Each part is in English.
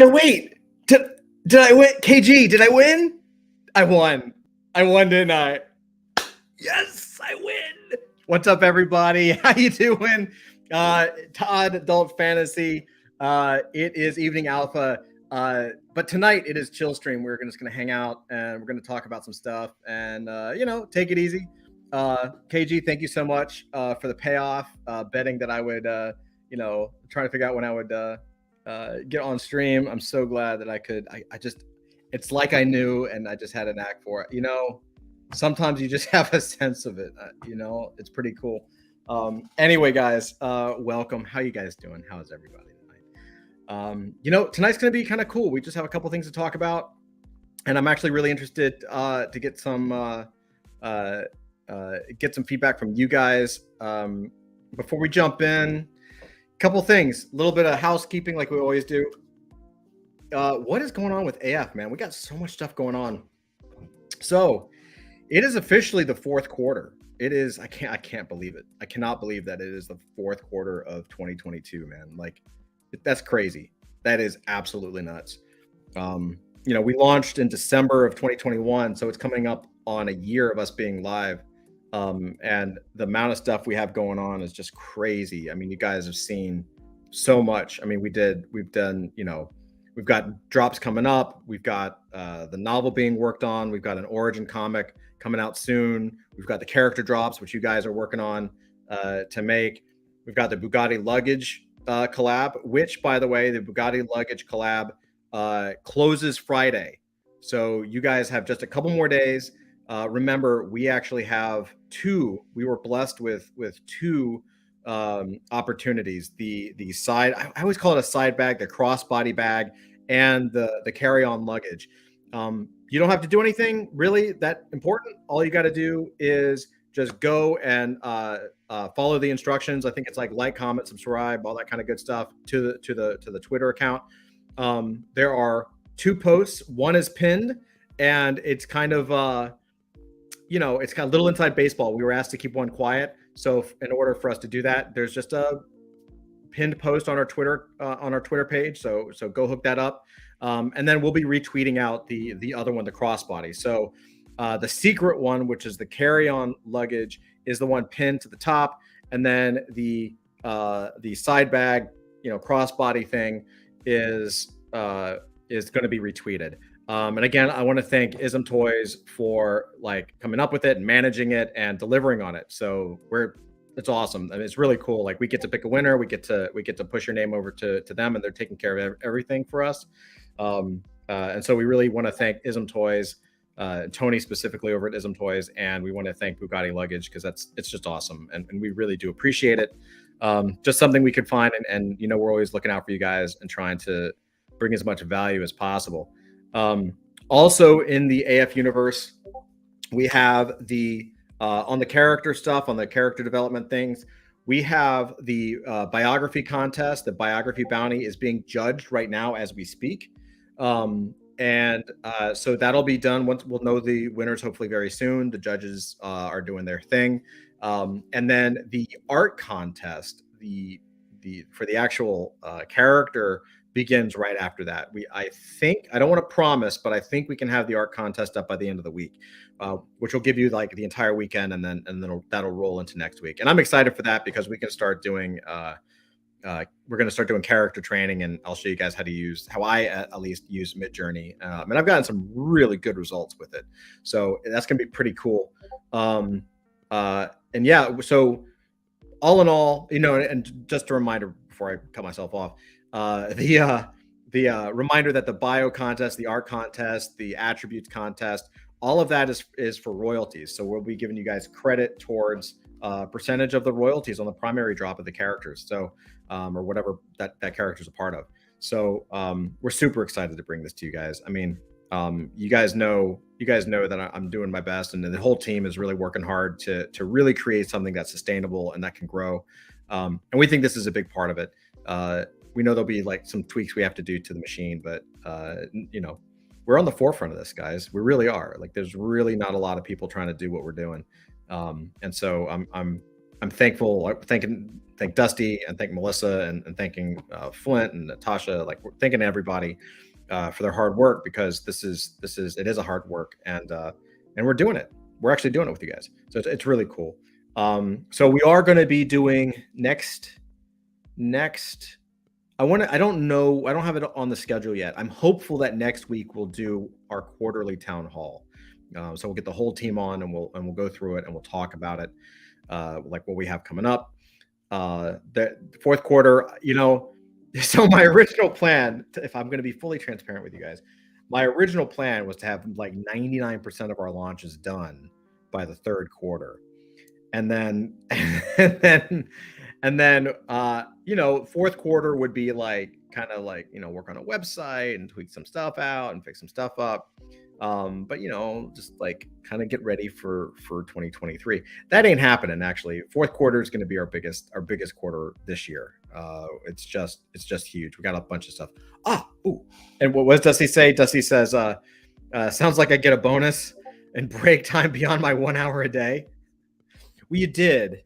wait. Did I win? KG, did I win? I won. I won, didn't I? Yes, I win. What's up, everybody? How you doing? Todd, Adult Fantasy. It is Evening Alpha. But tonight it is Chillstream. We're just going to hang out and we're going to talk about some stuff and, take it easy. KG, thank you so much for the payoff, betting that I would, trying to figure out when I would get on stream. I'm so glad that I could. It's like I knew and I just had a knack for it. Sometimes you just have a sense of it. It's pretty cool. Anyway, guys, welcome. How you guys doing? How's everybody tonight? Tonight's going to be kind of cool. We just have a couple things to talk about, and I'm actually really interested to get some feedback from you guys. Before we jump in, a couple things, a little bit of housekeeping like we always do. What is going on with AF, man? We got so much stuff going on. So it is officially the fourth quarter. It is, I can't believe it. I cannot believe that it is the fourth quarter of 2022, man. Like, that's crazy. That is absolutely nuts. We launched in December of 2021, so it's coming up on a year of us being live. And the amount of stuff we have going on is just crazy. I mean, you guys have seen so much. I mean, we've done, we've got drops coming up. We've got the novel being worked on. We've got an origin comic coming out soon. We've got the character drops, which you guys are working on to make. We've got the Bugatti luggage collab, which, by the way, the Bugatti luggage collab closes Friday. So you guys have just a couple more days. Remember, we actually have we were blessed with two opportunities. The side, I always call it a side bag, the crossbody bag, and the carry-on luggage. You don't have to do anything really that important. All you got to do is just go and follow the instructions. I think it's like, comment, subscribe, all that kind of good stuff to the Twitter account. There are two posts. One is pinned, and it's kind of it's kind of little inside baseball. We were asked to keep one quiet, so in order for us to do that, there's just a pinned post on our Twitter page. So go hook that up. And then we'll be retweeting out the other one, the crossbody. So the secret one, which is the carry-on luggage, is the one pinned to the top, and then the side bag, crossbody thing is going to be retweeted. And again, I want to thank Ism Toys for coming up with it and managing it and delivering on it. So it's awesome. I mean, it's really cool. Like, we get to pick a winner. We get to push your name over to them, and they're taking care of everything for us. And so we really want to thank Ism Toys, Tony specifically over at Ism Toys, and we want to thank Bugatti Luggage because it's just awesome, and we really do appreciate it. Just something we could find, and we're always looking out for you guys and trying to bring as much value as possible. Also in the AF universe, we have the on the character stuff, on the character development things, we have the biography contest. The biography bounty is being judged right now as we speak. So that'll be done once we'll know the winners, hopefully very soon. The judges are doing their thing. And then the art contest, for the actual character, begins right after that. I don't want to promise, but I think we can have the art contest up by the end of the week, which will give you the entire weekend, and then that'll roll into next week. And I'm excited for that because we can start doing we're going to start doing character training, and I'll show you guys how I at least use Midjourney. And I've gotten some really good results with it. So that's going to be pretty cool. And yeah, so all in all, and just a reminder before I cut myself off, the reminder that the bio contest, the art contest, the attributes contest, all of that is for royalties. So we'll be giving you guys credit towards percentage of the royalties on the primary drop of the characters. So, or whatever that character's a part of. So we're super excited to bring this to you guys. I mean, you guys know that I'm doing my best, and the whole team is really working hard to really create something that's sustainable and that can grow. And we think this is a big part of it. We know there'll be some tweaks we have to do to the machine, but we're on the forefront of this, guys. We really are. There's really not a lot of people trying to do what we're doing. And so I'm thankful, thanking thank Dusty and thank Melissa and thanking Flint and Natasha. Like we're thanking everybody for their hard work, because it is a hard work, and we're doing it. We're actually doing it with you guys, so it's really cool. So we are going to be doing next. I don't know. I don't have it on the schedule yet. I'm hopeful that next week we'll do our quarterly town hall. So we'll get the whole team on, and we'll go through it, and we'll talk about it, like what we have coming up. The fourth quarter, so my original plan, if I'm going to be fully transparent with you guys, my original plan was to have like 99% of our launches done by the third quarter. And then, fourth quarter would be like, kind of like, work on a website and tweak some stuff out and fix some stuff up. But just like kind of get ready for 2023. That ain't happening. Actually, fourth quarter is going to be our biggest quarter this year. It's just huge. We got a bunch of stuff. And what does Dusty say? Dusty says, sounds like I get a bonus and break time beyond my 1 hour a day. Well, you did.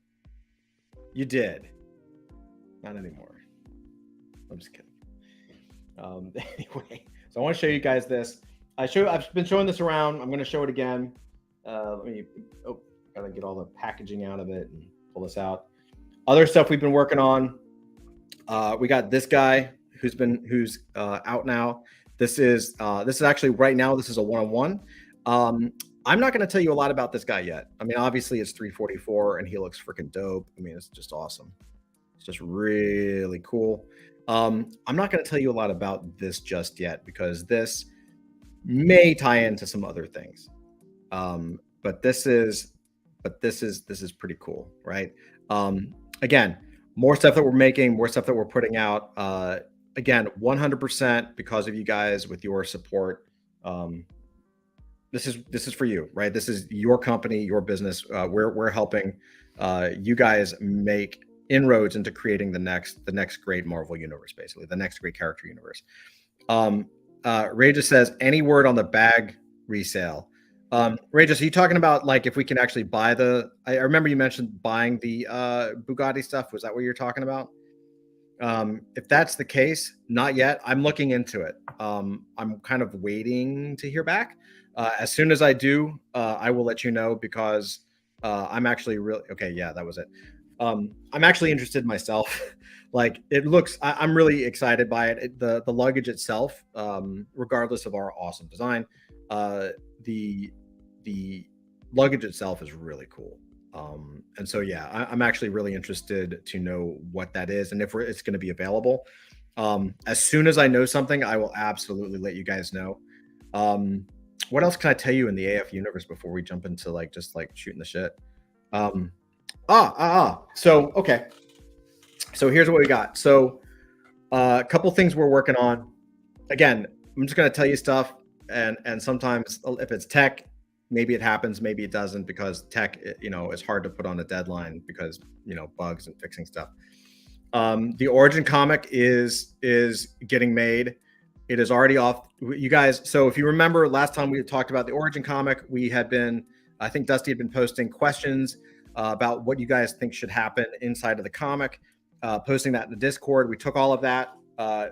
Not anymore. I'm just kidding. Anyway, so I want to show you guys this. I've been showing this around. I'm going to show it again. Gotta get all the packaging out of it and pull this out. Other stuff we've been working on. We got this guy who's out now. This is actually right now. This is a one-on-one. I'm not going to tell you a lot about this guy yet. I mean, obviously it's 344 and he looks freaking dope. I mean, it's just awesome. It's just really cool. I'm not going to tell you a lot about this just yet, because this may tie into some other things. But this is pretty cool, right? Again, more stuff that we're making, more stuff that we're putting out. Again, 100% because of you guys, with your support. This is for you, right? This is your company, your business. We're helping you guys make inroads into creating the next great Marvel universe, basically the next great character universe. Ray just says, any word on the bag resale? Ray, just, are you talking about like if we can actually buy I remember you mentioned buying the Bugatti stuff. Was that what you're talking about? If that's the case, not yet. I'm looking into it. I'm kind of waiting to hear back. As soon as I do, I will let you know, because I'm actually really okay. Yeah, that was it. I'm actually interested myself. Like it looks, I'm really excited by it. The luggage itself, regardless of our awesome design, the luggage itself is really cool. And so, yeah, I'm actually really interested to know what that is and if it's going to be available. As soon as I know something, I will absolutely let you guys know. What else can I tell you in the AF universe before we jump into just shooting the shit? So, okay. So here's what we got. So a couple things we're working on. Again, I'm just going to tell you stuff. And sometimes if it's tech, maybe it happens, maybe it doesn't, because tech, is hard to put on a deadline because, bugs and fixing stuff. The Origin comic is getting made. It is already off, you guys. So if you remember last time we talked about the Origin comic, I think Dusty had been posting questions about what you guys think should happen inside of the comic, posting that in the Discord. We took all of that.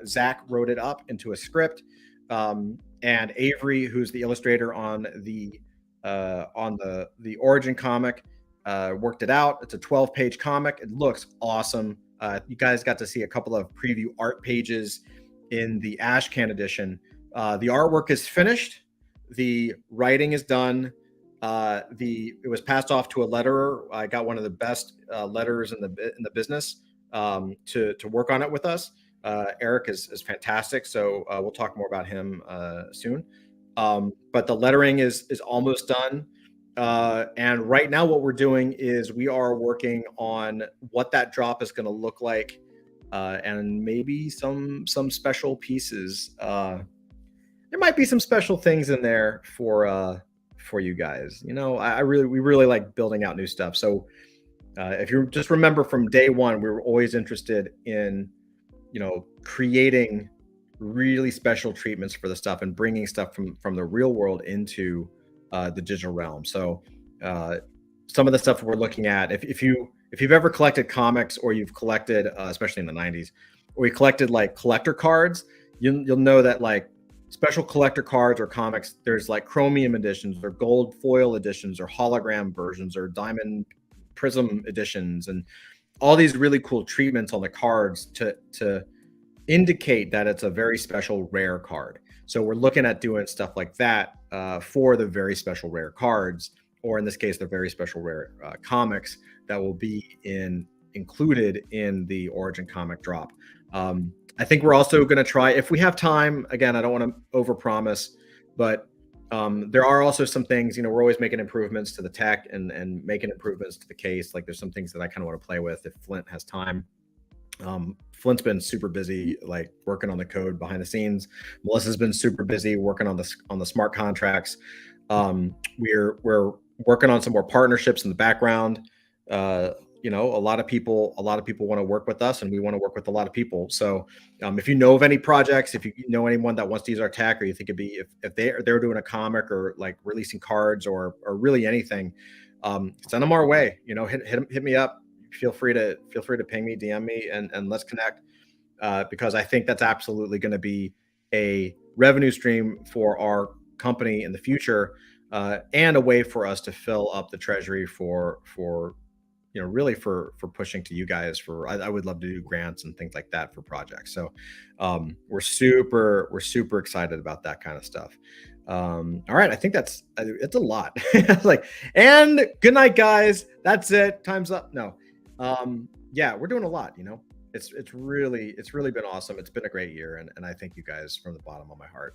Zach wrote it up into a script, and Avery, who's the illustrator on the Origin comic, worked it out. It's a 12-page comic. It looks awesome. You guys got to see a couple of preview art pages in the Ashcan edition. The artwork is finished. The writing is done. It was passed off to a letterer. I got one of the best letterers in the business to work on it with us. Eric is fantastic. So we'll talk more about him soon. But the lettering is almost done. And right now what we're doing is we are working on what that drop is going to look like, and maybe some special pieces. There might be some special things in there for you guys. We really like building out new stuff. So if you just remember from day one, we were always interested in creating really special treatments for the stuff and bringing stuff from the real world into the digital realm. So some of the stuff we're looking at, if you if you've ever collected comics or you've collected, especially in the 90s, or you collected like collector cards, you'll know that like special collector cards or comics, there's like chromium editions or gold foil editions or hologram versions or diamond prism editions and all these really cool treatments on the cards to indicate that it's a very special rare card. So we're looking at doing stuff like that for the very special rare cards, or in this case, the very special rare comics that will be included in the Origin comic drop. I think we're also going to try, if we have time, again, I don't want to overpromise, but there are also some things, you know, we're always making improvements to the tech and making improvements to the case. Like there's some things that I kind of want to play with if Flint has time. Flint's been super busy, like working on the code behind the scenes. Melissa's been super busy working on the smart contracts. We're working on some more partnerships in the background. You know, a lot of people want to work with us, and we want to work with a lot of people. So, if you know of any projects, if you know anyone that wants to use our tech, or you think it'd be if they're doing a comic or like releasing cards or really anything, send them our way. You know, hit me up. Feel free to ping me, DM me, and let's connect, because I think that's absolutely going to be a revenue stream for our company in the future, and a way for us to fill up the treasury for you know, really for pushing to you guys I would love to do grants and things like that for projects. So we're super excited about that kind of stuff. All right, I think it's a lot. Like, and good night, guys. That's it. Time's up. No. Yeah, we're doing a lot, you know. It's really been awesome. It's been a great year, and I thank you guys from the bottom of my heart.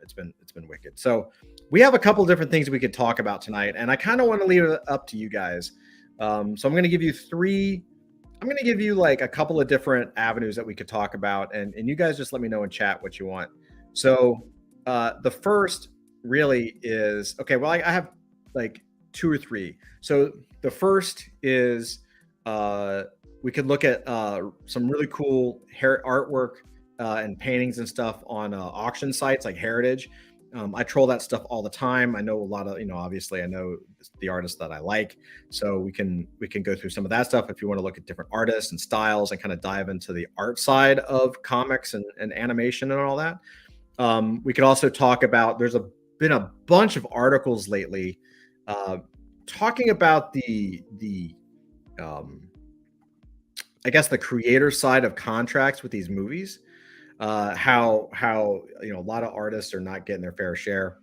It's been wicked. So we have a couple different things we could talk about tonight, and I kind of want to leave it up to you guys. So I'm going to give you like a couple of different avenues that we could talk about, and you guys just let me know in chat what you want. So the first really is, okay, well, I have like 2 or 3. So the first is we could look at some really cool artwork and paintings and stuff on auction sites like Heritage. I troll that stuff all the time. I know a lot of, you know, obviously I know the artists that I like, so we can go through some of that stuff if you want to look at different artists and styles and kind of dive into the art side of comics and animation and all that. We could also talk about, been a bunch of articles lately talking about the I guess the creator side of contracts with these movies. How you know, a lot of artists are not getting their fair share.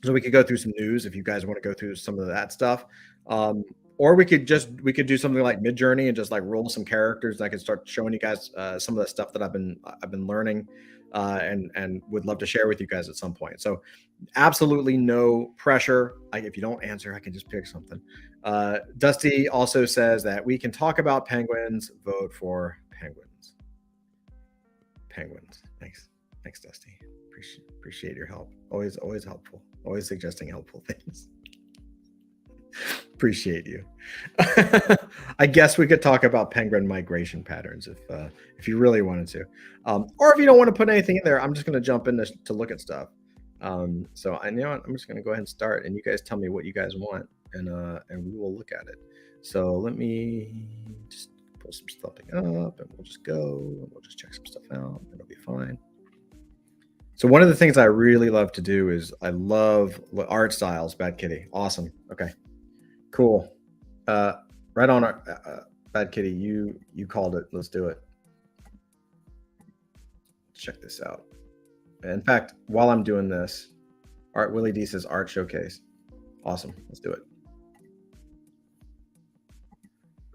So we could go through some news if you guys want to go through some of that stuff. Or we could do something like Midjourney and just like roll some characters. I could start showing you guys some of the stuff that I've been learning and would love to share with you guys at some point. So absolutely no pressure. If you don't answer, I can just pick something. Dusty also says that we can talk about penguins, vote for penguins. Penguins. Thanks, Dusty. Appreciate your help. Always helpful. Always suggesting helpful things. Appreciate you. I guess we could talk about penguin migration patterns if you really wanted to, or if you don't want to put anything in there. I'm just going to jump in to look at stuff. So I know I'm just going to go ahead and start, and you guys tell me what you guys want, and we will look at it. So let me just pull some stuff up, and we'll just go, and we'll just check some stuff out, and it'll be fine. So one of the things I really love to do is I love art styles. Bad Kitty, awesome. Okay, cool. Right on. Bad Kitty, you called it. Let's do it. Check this out. In fact, while I'm doing this, Willie D says art showcase. Awesome. Let's do it.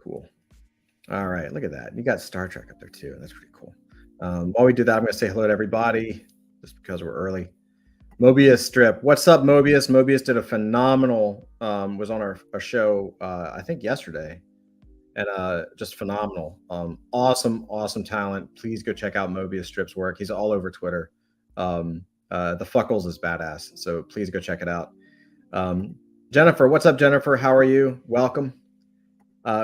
Cool. All right, look at that. You got Star Trek up there too. That's pretty cool. While we do that, I'm going to say hello to everybody just because we're early. Mobius Strip. What's up, Mobius? Mobius did a phenomenal, was on our show, I think yesterday, and just phenomenal. Awesome talent. Please go check out Mobius Strip's work. He's all over Twitter. The Fuckles is badass, so please go check it out. Jennifer, what's up, Jennifer? How are you? Welcome.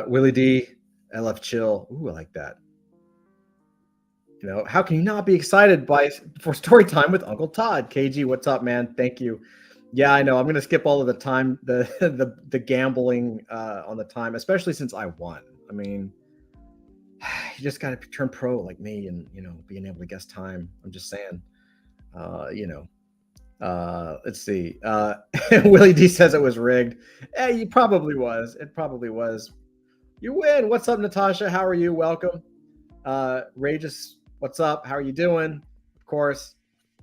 Willie D, LF Chill. Ooh, I like that. You know, how can you not be excited for story time with Uncle Todd? KG, what's up, man? Thank you. Yeah, I know. I'm going to skip all of the time, the gambling on the time, especially since I won. I I mean, you just got to turn pro like me, and being able to guess time. I'm just saying. You know, let's see. Willie D says it was rigged. It probably was. It probably was. You win. What's up, Natasha? How are you? Welcome. Rageous, what's up? How are you doing? Of course.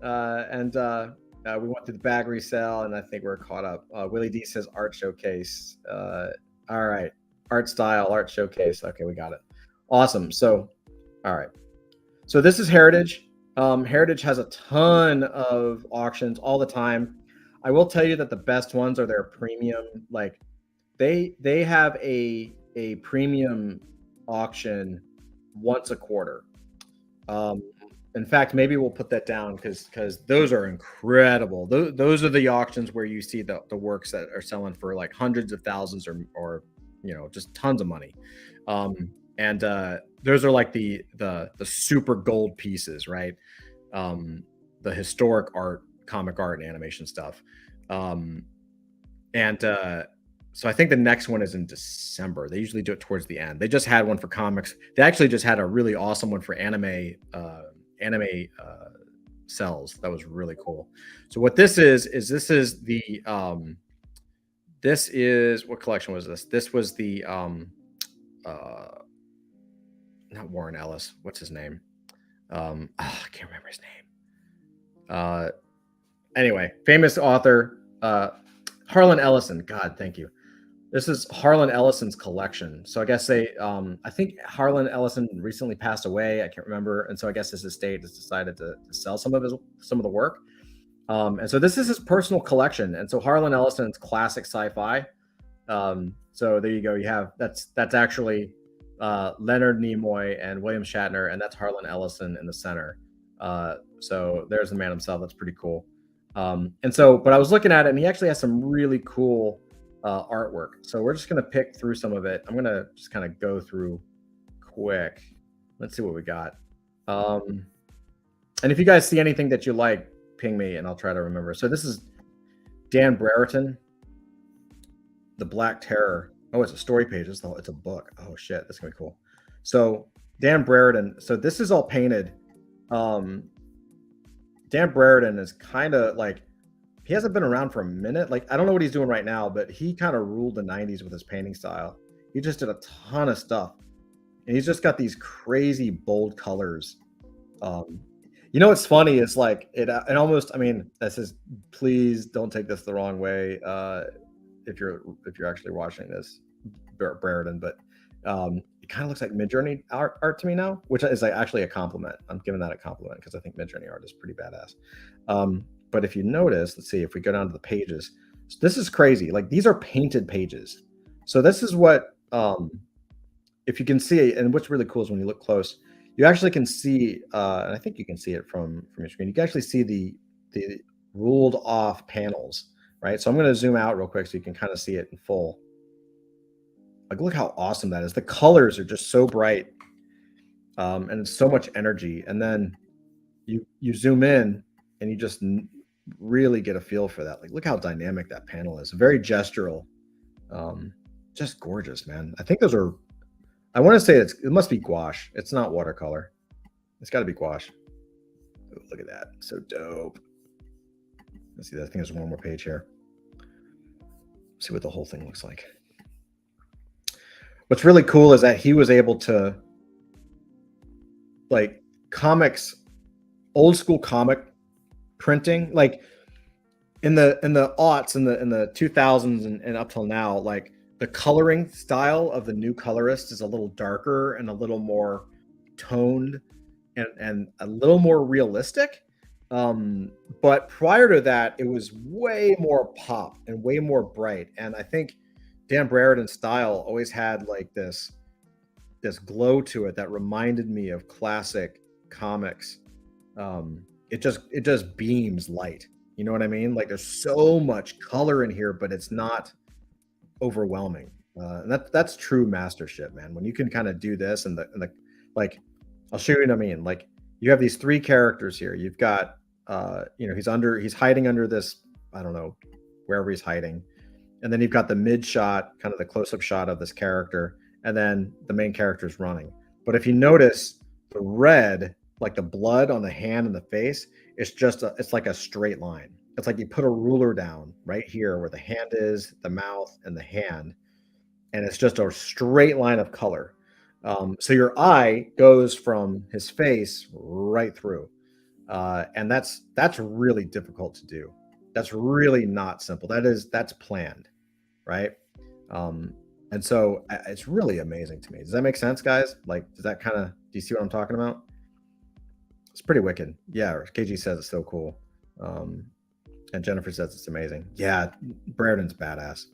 And we went through the bag resale, and I think we're caught up. Willie D says art showcase. All right. Art style, art showcase. Okay, we got it. Awesome. So, all right. So this is Heritage. Heritage has a ton of auctions all the time. I will tell you that the best ones are their premium. Like they have a premium auction once a quarter. In fact, maybe we'll put that down because those are incredible. Those are the auctions where you see the works that are selling for like hundreds of thousands or just tons of money. And those are like the super gold pieces, right? The historic art, comic art, and animation stuff. So I think the next one is in December. They usually do it towards the end. They just had one for comics. They actually just had a really awesome one for anime cells. That was really cool. So what this is what collection was this? This was the not Warren Ellis. What's his name? I can't remember his name. Anyway, famous author, Harlan Ellison. God, thank you. This is Harlan Ellison's collection. So I guess I think Harlan Ellison recently passed away. I can't remember, and so I guess his estate has decided to sell some of the work. And so this is his personal collection. And so Harlan Ellison's classic sci-fi. So there you go. You have that's actually Leonard Nimoy and William Shatner, and that's Harlan Ellison in the center. So there's the man himself. That's pretty cool. But I was looking at it, and he actually has some really cool artwork. So we're just going to pick through some of it. I'm going to just kind of go through quick. Let's see what we got. And if you guys see anything that you like, ping me and I'll try to remember. So this is Dan Brereton, The Black Terror. Oh, it's a story page. It's a book. Oh shit, that's gonna be cool. So Dan Brereton. So this is all painted. Dan Brereton is kind of like, he hasn't been around for a minute. Like, I don't know what he's doing right now, but he kind of ruled the 90s with his painting style. He just did a ton of stuff. And he's just got these crazy bold colors. What's funny is like it almost, I mean, this is, please don't take this the wrong way if you're actually watching this, Brereton, but it kind of looks like Midjourney art to me now, which is like actually a compliment. I'm giving that a compliment because I think Midjourney art is pretty badass. But if you notice, let's see, if we go down to the pages, this is crazy. Like, these are painted pages. So this is what, if you can see, and what's really cool is when you look close, you actually can see, and I think you can see it from your screen, you can actually see the ruled off panels, right? So I'm going to zoom out real quick so you can kind of see it in full. Like, look how awesome that is. The colors are just so bright, and it's so much energy. And then you zoom in and you just really get a feel for that. Like, look how dynamic that panel is. Very gestural, just gorgeous, man. I think those are, I want to say it must be gouache. It's not watercolor. It's got to be gouache. Ooh, look at that. So dope. Let's see. I think there's one more page here. Let's see what the whole thing looks like. What's really cool is that he was able to, like, comics, old school comic printing, like in the aughts, in the 2000s and up till now, like, the coloring style of the new colorist is a little darker and a little more toned and a little more realistic. But prior to that, it was way more pop and way more bright. And I think Dan Brereton's style always had like this glow to it that reminded me of classic comics. It just beams light. You know what I mean? Like, there's so much color in here, but it's not overwhelming. And that's true mastership, man. When you can kind of do this and the like, I'll show you what I mean. Like, you have these three characters here. You've got he's hiding under this, I don't know, wherever he's hiding. And then you've got the mid shot, kind of the close-up shot of this character. and then the main character is running. But if you notice the red, like the blood on the hand and the face, it's like a straight line. It's like you put a ruler down right here where the hand is, the mouth, and the hand, and it's just a straight line of color. So your eye goes from his face right through, and that's really difficult to do. That's really not simple. That's planned, right? And so it's really amazing to me. Does that make sense, guys? Like, does that kind of, do you see what I'm talking about? It's pretty wicked. Yeah, KG says it's so cool. And Jennifer says it's amazing. Yeah, Brereton's badass.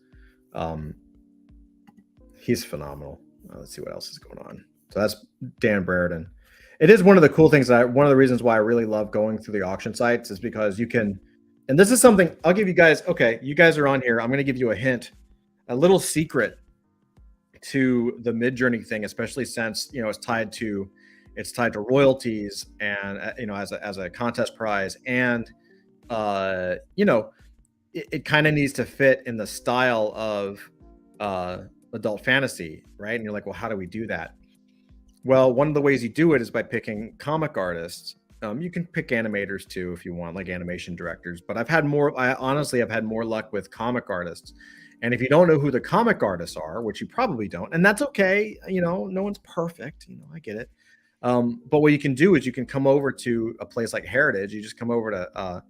He's phenomenal. Let's see what else is going on. So that's Dan Brereton. It is one of the cool things one of the reasons why I really love going through the auction sites is because you can, and this is something I'll give you guys. Okay, you guys are on here. I'm going to give you a hint, a little secret to the Midjourney thing, especially since, you know, it's tied to royalties and, you know, as a contest prize, and you know, it kind of needs to fit in the style of adult fantasy, right? And you're like, well, how do we do that? Well, one of the ways you do it is by picking comic artists. You can pick animators too if you want, like animation directors, but I honestly have had more luck with comic artists. And if you don't know who the comic artists are, which you probably don't, and that's okay, you know, no one's perfect, you know, I get it. But what you can do is you can come over to a place like Heritage. You just come over to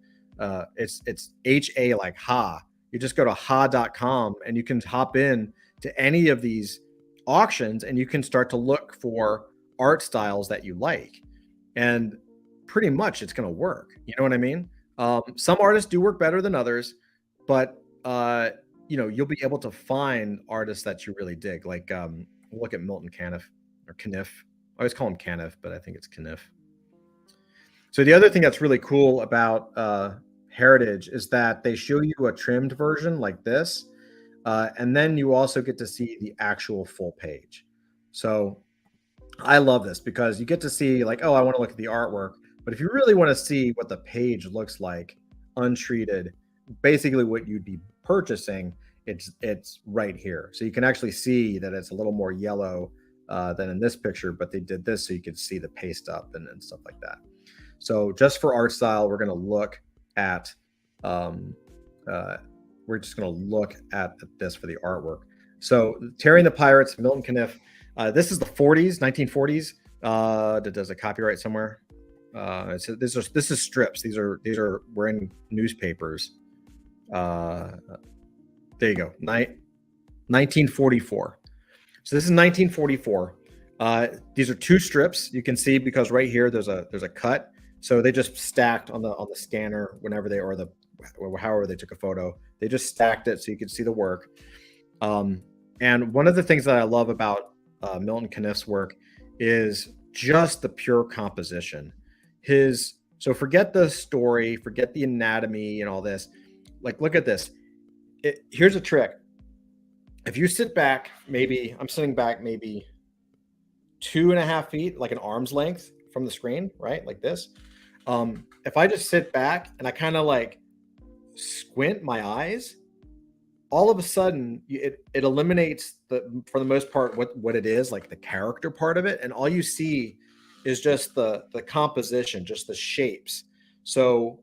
it's HA, like Ha. You just go to ha.com and you can hop in to any of these auctions and you can start to look for art styles that you like, and pretty much it's going to work. You know what I mean? Some artists do work better than others, but you know, you'll be able to find artists that you really dig. Like look at Milton Caniff or Caniff. I always call him Caniff, but I think it's Caniff. So the other thing that's really cool about Heritage is that they show you a trimmed version like this, and then you also get to see the actual full page. So I love this because you get to see, like, oh, I want to look at the artwork, but if you really want to see what the page looks like untreated, basically what you'd be purchasing, it's right here. So you can actually see that it's a little more yellow than in this picture, but they did this so you could see the paste up and stuff like that. So just for art style, we're going to look at this for the artwork. So Terry and the Pirates, Milton Caniff. This is the 40s, 1940s. Does a copyright somewhere? This is strips. These are we're in newspapers. There you go. 1944. So this is 1944. These are two strips. You can see because right here there's a cut. So they just stacked on the scanner whenever they, or however they took a photo. They just stacked it so you could see the work. And one of the things that I love about Milton Caniff's work is just the pure composition. So forget the story, forget the anatomy and all this. Like, look at this. Here's a trick. If you sit back, I'm sitting back maybe 2.5 feet, like an arm's length from the screen, right? Like this. If I just sit back and I kind of like squint my eyes, all of a sudden it eliminates for the most part what it is, like the character part of it, and all you see is just the composition, just the shapes. So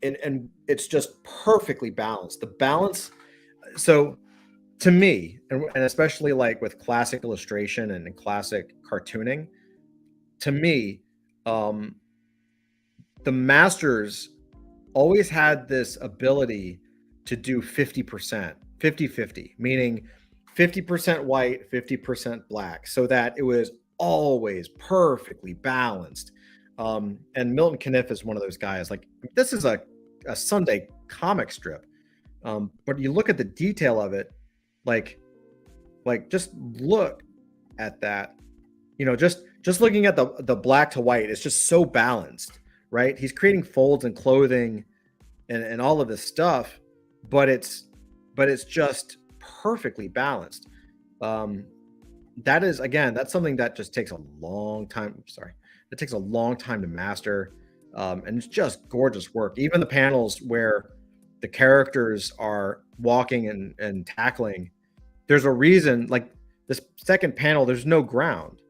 and it's just perfectly balanced. The balance. So to me, and especially like with classic illustration and classic cartooning, to me, the masters always had this ability to do 50%, 50-50, meaning 50% white, 50% black, so that it was always perfectly balanced. And Milton Caniff is one of those guys. Like, this is a Sunday comic strip, but you look at the detail of it, like just look at that. You know, just looking at the black to white, it's just so balanced, right? He's creating folds and clothing and all of this stuff, but it's just perfectly balanced. That is, again, that's something that just takes a long time. It takes a long time to master. And it's just gorgeous work. Even the panels where the characters are walking and tackling, there's a reason, like this second panel, there's no ground,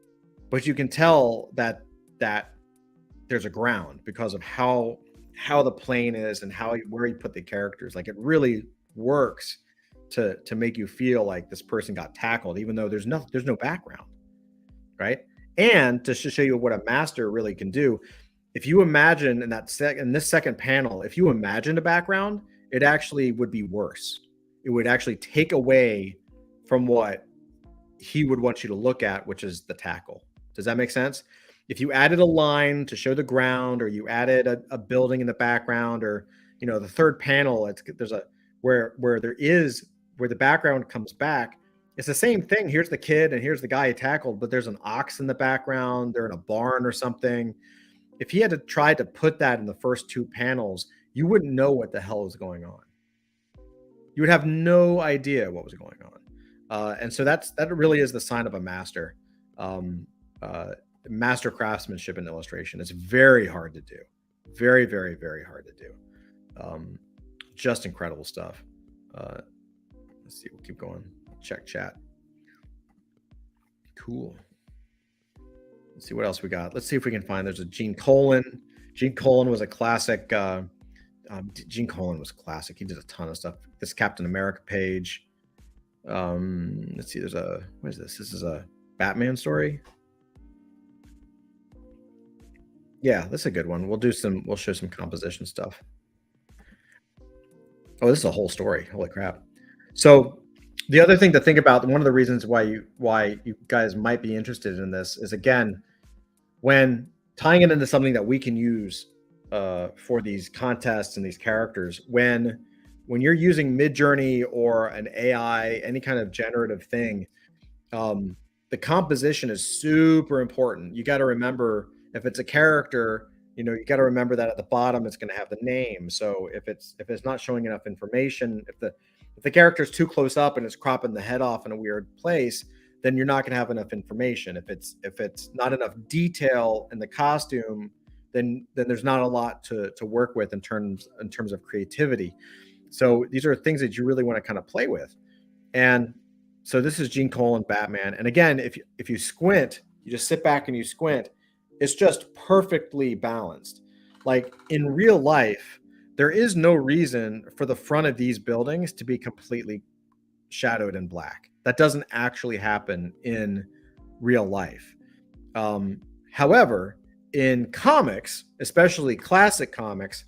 but you can tell that there's a ground because of how the plane is and where you put the characters. Like, it really works to make you feel like this person got tackled, even though there's no background, right? And to show you what a master really can do, if you imagine in this second panel, if you imagined a background, it actually would be worse. It would actually take away from what he would want you to look at, which is the tackle. Does that make sense? If you added a line to show the ground, or you added a building in the background, or the third panel, there's a where the background comes back. It's the same thing. Here's the kid and here's the guy he tackled, but there's an ox in the background. They're in a barn or something. If he had to try to put that in the first two panels, you wouldn't know what the hell is going on. You would have no idea what was going on. And so that really is the sign of a master. Master craftsmanship in illustration. It's very hard to do. Very, very, very hard to do. Just incredible stuff. Let's see. We'll keep going. Check chat. Cool. Let's see what else we got. Let's see if we can find. There's a Gene Colan. Gene Colan was a classic. Gene Colan was classic. He did a ton of stuff. This Captain America page. Let's see. What is this? This is a Batman story. Yeah, that's a good one. We'll show some composition stuff. Oh, this is a whole story. Holy crap. So the other thing to think about, one of the reasons why you guys might be interested in this is, again, when tying it into something that we can use for these contests and these characters, when you're using Midjourney or an AI, any kind of generative thing, the composition is super important. You got to remember, if it's a character, you got to remember that at the bottom it's going to have the name. So if it's not showing enough information, if the character's too close up and it's cropping the head off in a weird place, then you're not going to have enough information. If it's not enough detail in the costume, then there's not a lot to work with in terms of creativity. So these are things that you really want to kind of play with. And so this is Gene Colan Batman. And again, if you squint, you just sit back and you squint, it's just perfectly balanced. Like, in real life, there is no reason for the front of these buildings to be completely shadowed in black. That doesn't actually happen in real life. However, in comics, especially classic comics,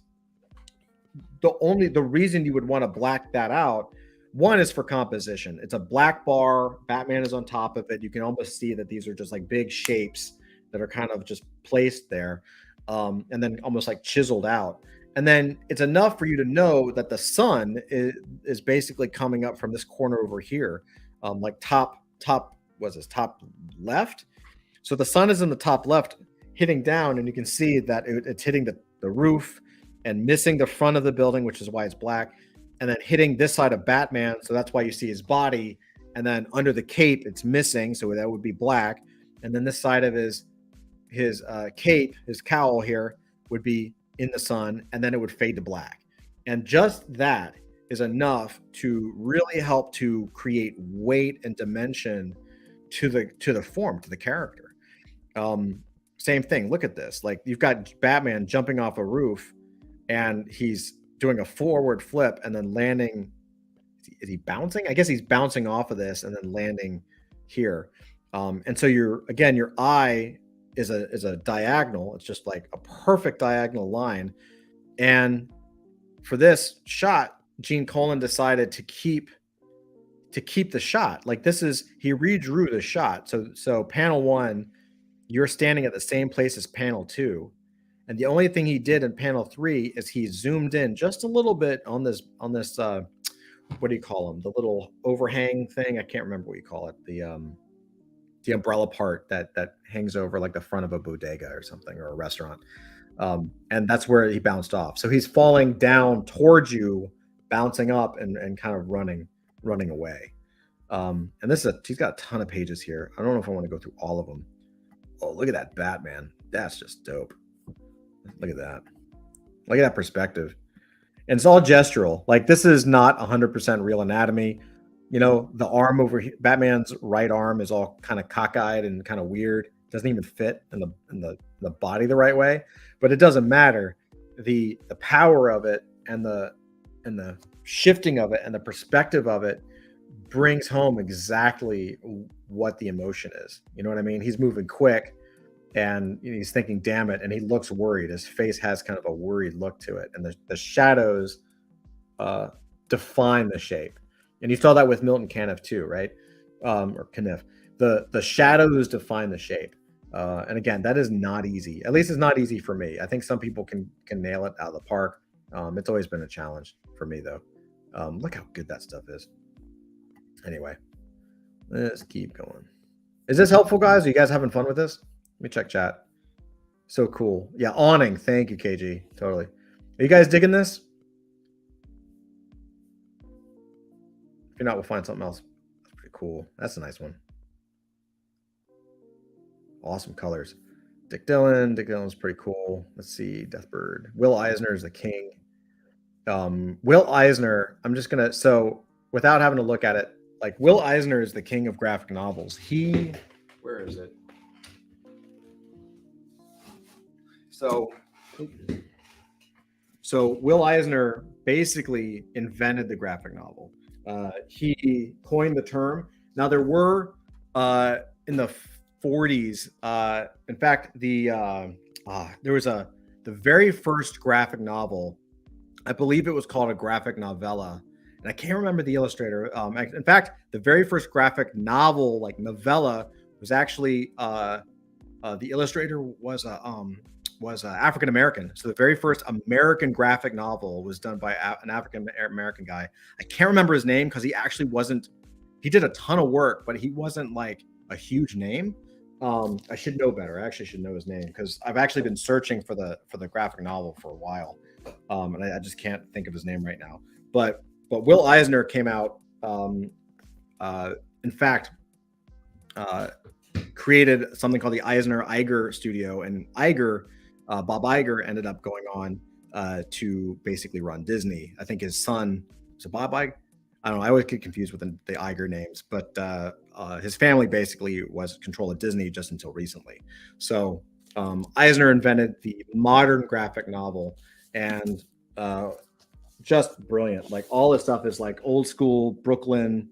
the reason you would want to black that out, one, is for composition. It's a black bar. Batman is on top of it. You can almost see that these are just like big shapes that are kind of just placed there, and then almost like chiseled out. And then it's enough for you to know that the sun is basically coming up from this corner over here, like top left. So the sun is in the top left, hitting down, and you can see that it's hitting the roof and missing the front of the building, which is why it's black, and then hitting this side of Batman. So that's why you see his body, and then under the cape, it's missing. So that would be black. And then this side of his cape, his cowl here, would be in the sun, and then it would fade to black. And just that is enough to really help to create weight and dimension to the form, to the character. Same thing. Look at this. Like, you've got Batman jumping off a roof, and he's doing a forward flip and then landing. Is he bouncing? I guess he's bouncing off of this and then landing here. And so your eye is a diagonal. It's just like a perfect diagonal line. And for this shot, Gene Colan decided to keep the shot. Like, he redrew the shot. So panel 1, you're standing at the same place as panel 2. And the only thing he did in panel 3 is he zoomed in just a little bit on this what do you call them? The little overhang thing. I can't remember what you call it. The umbrella part that hangs over like the front of a bodega or something, or a restaurant. And that's where he bounced off. So he's falling down towards you, bouncing up and kind of running away. And he's got a ton of pages here. I don't know if I want to go through all of them. Oh, look at that Batman. That's just dope. Look at that. Look at that perspective. And it's all gestural. Like, this is not 100% real anatomy. You know, the arm over here, Batman's right arm is all kind of cockeyed and kind of weird. Doesn't even fit in the body the right way. But it doesn't matter. The power of it and the shifting of it and the perspective of it brings home exactly what the emotion is. You know what I mean? He's moving quick and he's thinking, damn it. And he looks worried. His face has kind of a worried look to it. And the shadows define the shape. And you saw that with Milton Caniff too, right? Or Caniff. The shadows define the shape. And again, that is not easy. At least it's not easy for me. I think some people can nail it out of the park. It's always been a challenge for me though. Look how good that stuff is. Anyway, let's keep going. Is this helpful, guys? Are you guys having fun with this? Let me check chat. So cool. Yeah, awning. Thank you, KG. Totally. Are you guys digging this? If you're not, we'll find something else. That's pretty cool. That's a nice one. Awesome colors. Dick Dillon. Dick Dillon's pretty cool. Let's see. Deathbird. Will Eisner is the king. Will Eisner, I'm just going to, so without having to look at it, like Will Eisner is the king of graphic novels. Where is it? So Will Eisner basically invented the graphic novel. He coined the term. Now there were in the 40s. In fact, there was the very first graphic novel. I believe it was called a graphic novella, and I can't remember the illustrator. In fact, the very first graphic novel, like novella, was actually the illustrator was African American. So the very first American graphic novel was done by an African American guy. I can't remember his name because he actually wasn't. He did a ton of work, but he wasn't like a huge name. I should know better. I actually should know his name because I've actually been searching for the graphic novel for a while, and I just can't think of his name right now. But Will Eisner came out. In fact, created something called the Eisner-Iger Studio, and Bob Iger ended up going on to basically run Disney. I think his son was Bob Iger. I don't know. I always get confused with the Iger names, but his family basically was control of Disney just until recently. So Eisner invented the modern graphic novel, and just brilliant. Like all this stuff is like old school Brooklyn,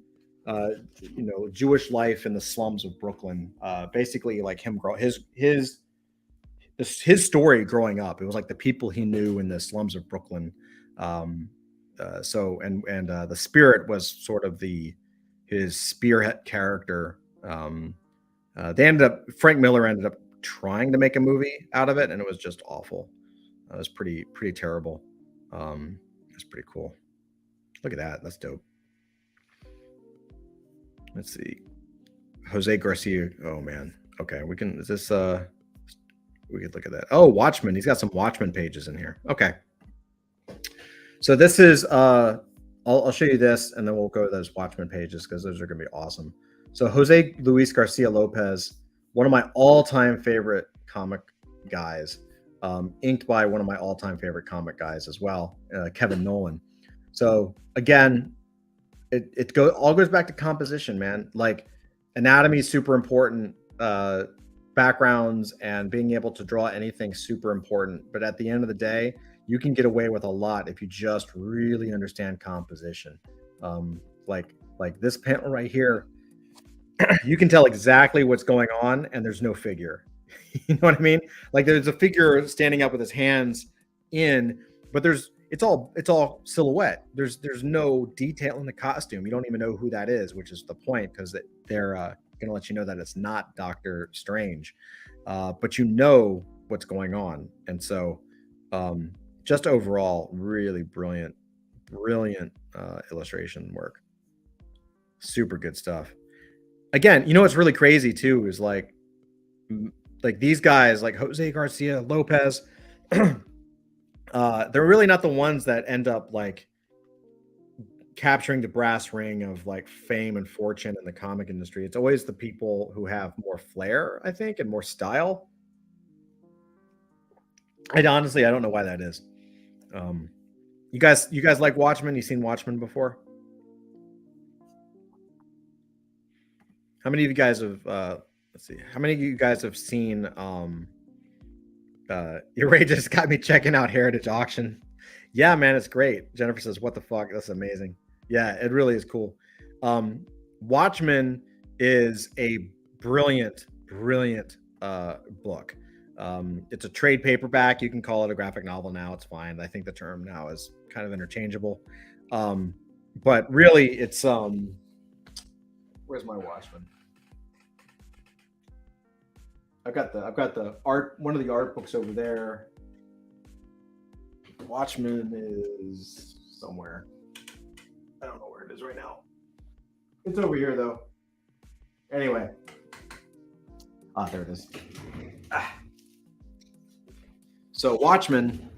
Jewish life in the slums of Brooklyn. Basically, like him grow his story growing up. It was like the people he knew in the slums of Brooklyn. The Spirit was sort of his spearhead character. Frank Miller ended up trying to make a movie out of it, and it was just awful. It was pretty terrible. It's pretty cool. Look at that. That's dope. Let's see. Jose Garcia. Oh man. Okay, we can. Is this? We could look at that. Oh, Watchmen. He's got some Watchmen pages in here. Okay. So this is. I'll show you this, and then we'll go to those Watchmen pages because those are going to be awesome. So Jose Luis Garcia Lopez, one of my all-time favorite comic guys, inked by one of my all-time favorite comic guys as well, Kevin Nolan. So again, it all goes back to composition, man. Like anatomy is super important, backgrounds and being able to draw anything super important. But at the end of the day, you can get away with a lot if you just really understand composition. Like this panel right here, you can tell exactly what's going on, and there's no figure. You know what I mean? Like there's a figure standing up with his hands in, but it's all silhouette. There's no detail in the costume. You don't even know who that is, which is the point, because they're going to let you know that it's not Doctor Strange, but you know what's going on. And so just overall, really brilliant illustration work. Super good stuff. Again, you know what's really crazy too is like these guys like Jose Garcia Lopez, they're really not the ones that end up like capturing the brass ring of like fame and fortune in the comic industry. It's always the people who have more flair, I think, and more style. And honestly, I don't know why that is. You guys like Watchmen? You seen Watchmen before? How many of you guys have let's see, how many of you guys have seen your Ray just got me checking out Heritage Auction? Yeah, man, it's great. Jennifer says, what the fuck? That's amazing. Yeah, it really is cool. Watchmen is a brilliant book. It's a trade paperback. You can call it a graphic novel now. It's fine. I think the term now is kind of interchangeable. But really, it's where's my Watchmen? I've got the art, one of the art books over there. Watchmen is somewhere. I don't know where it is right now. It's over here though. Anyway. There it is. So Watchmen,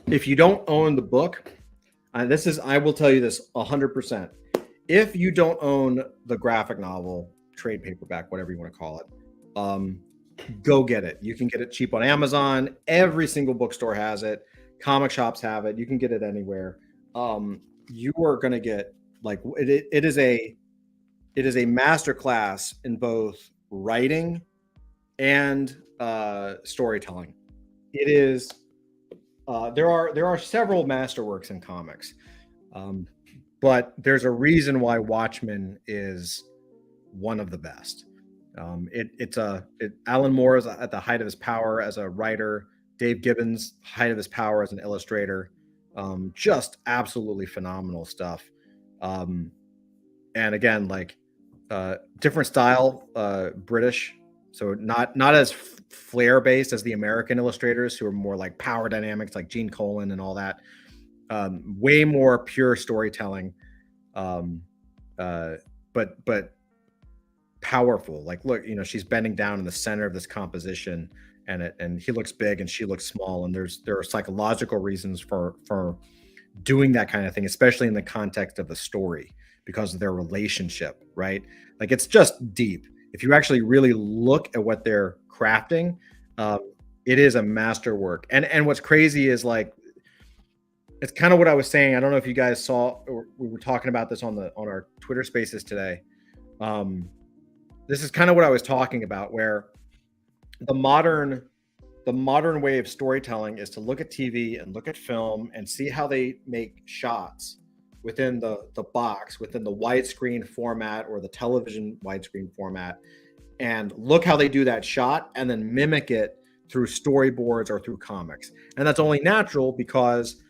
if you don't own the book, I will tell you this 100%. If you don't own the graphic novel, trade paperback, whatever you want to call it, go get it. You can get it cheap on Amazon. Every single bookstore has it. Comic shops have it. You can get it anywhere. You are going to get like it is a masterclass in both writing and storytelling. It is there are several masterworks in comics, but there's a reason why Watchmen is one of the best. Alan Moore is at the height of his power as a writer. Dave Gibbons, height of his power as an illustrator. Just absolutely phenomenal stuff. And again, like different style, British. So not as flair based as the American illustrators who are more like power dynamics, like Gene Colan and all that. Way more pure storytelling, but powerful. Like, look, she's bending down in the center of this composition, and he looks big and she looks small, and there are psychological reasons for doing that kind of thing, especially in the context of the story, because of their relationship, right? Like, it's just deep. If you actually really look at what they're crafting, it is a masterwork. And what's crazy is, like, it's kind of what I was saying. I don't know if you guys saw, or we were talking about this on our Twitter Spaces today. This is kind of what I was talking about, where the modern way of storytelling is to look at TV and look at film and see how they make shots within the box, within the widescreen format or the television widescreen format, and look how they do that shot and then mimic it through storyboards or through comics. And that's only natural because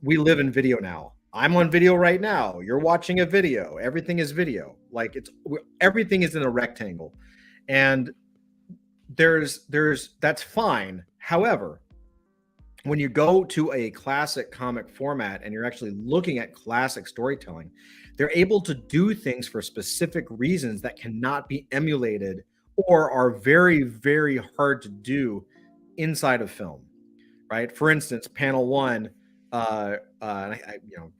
we live in video now. I'm on video right now. You're watching a video. Everything is video. Like, everything is in a rectangle. And that's fine. However, when you go to a classic comic format and you're actually looking at classic storytelling, they're able to do things for specific reasons that cannot be emulated or are very, very hard to do inside of film, right? For instance, panel one,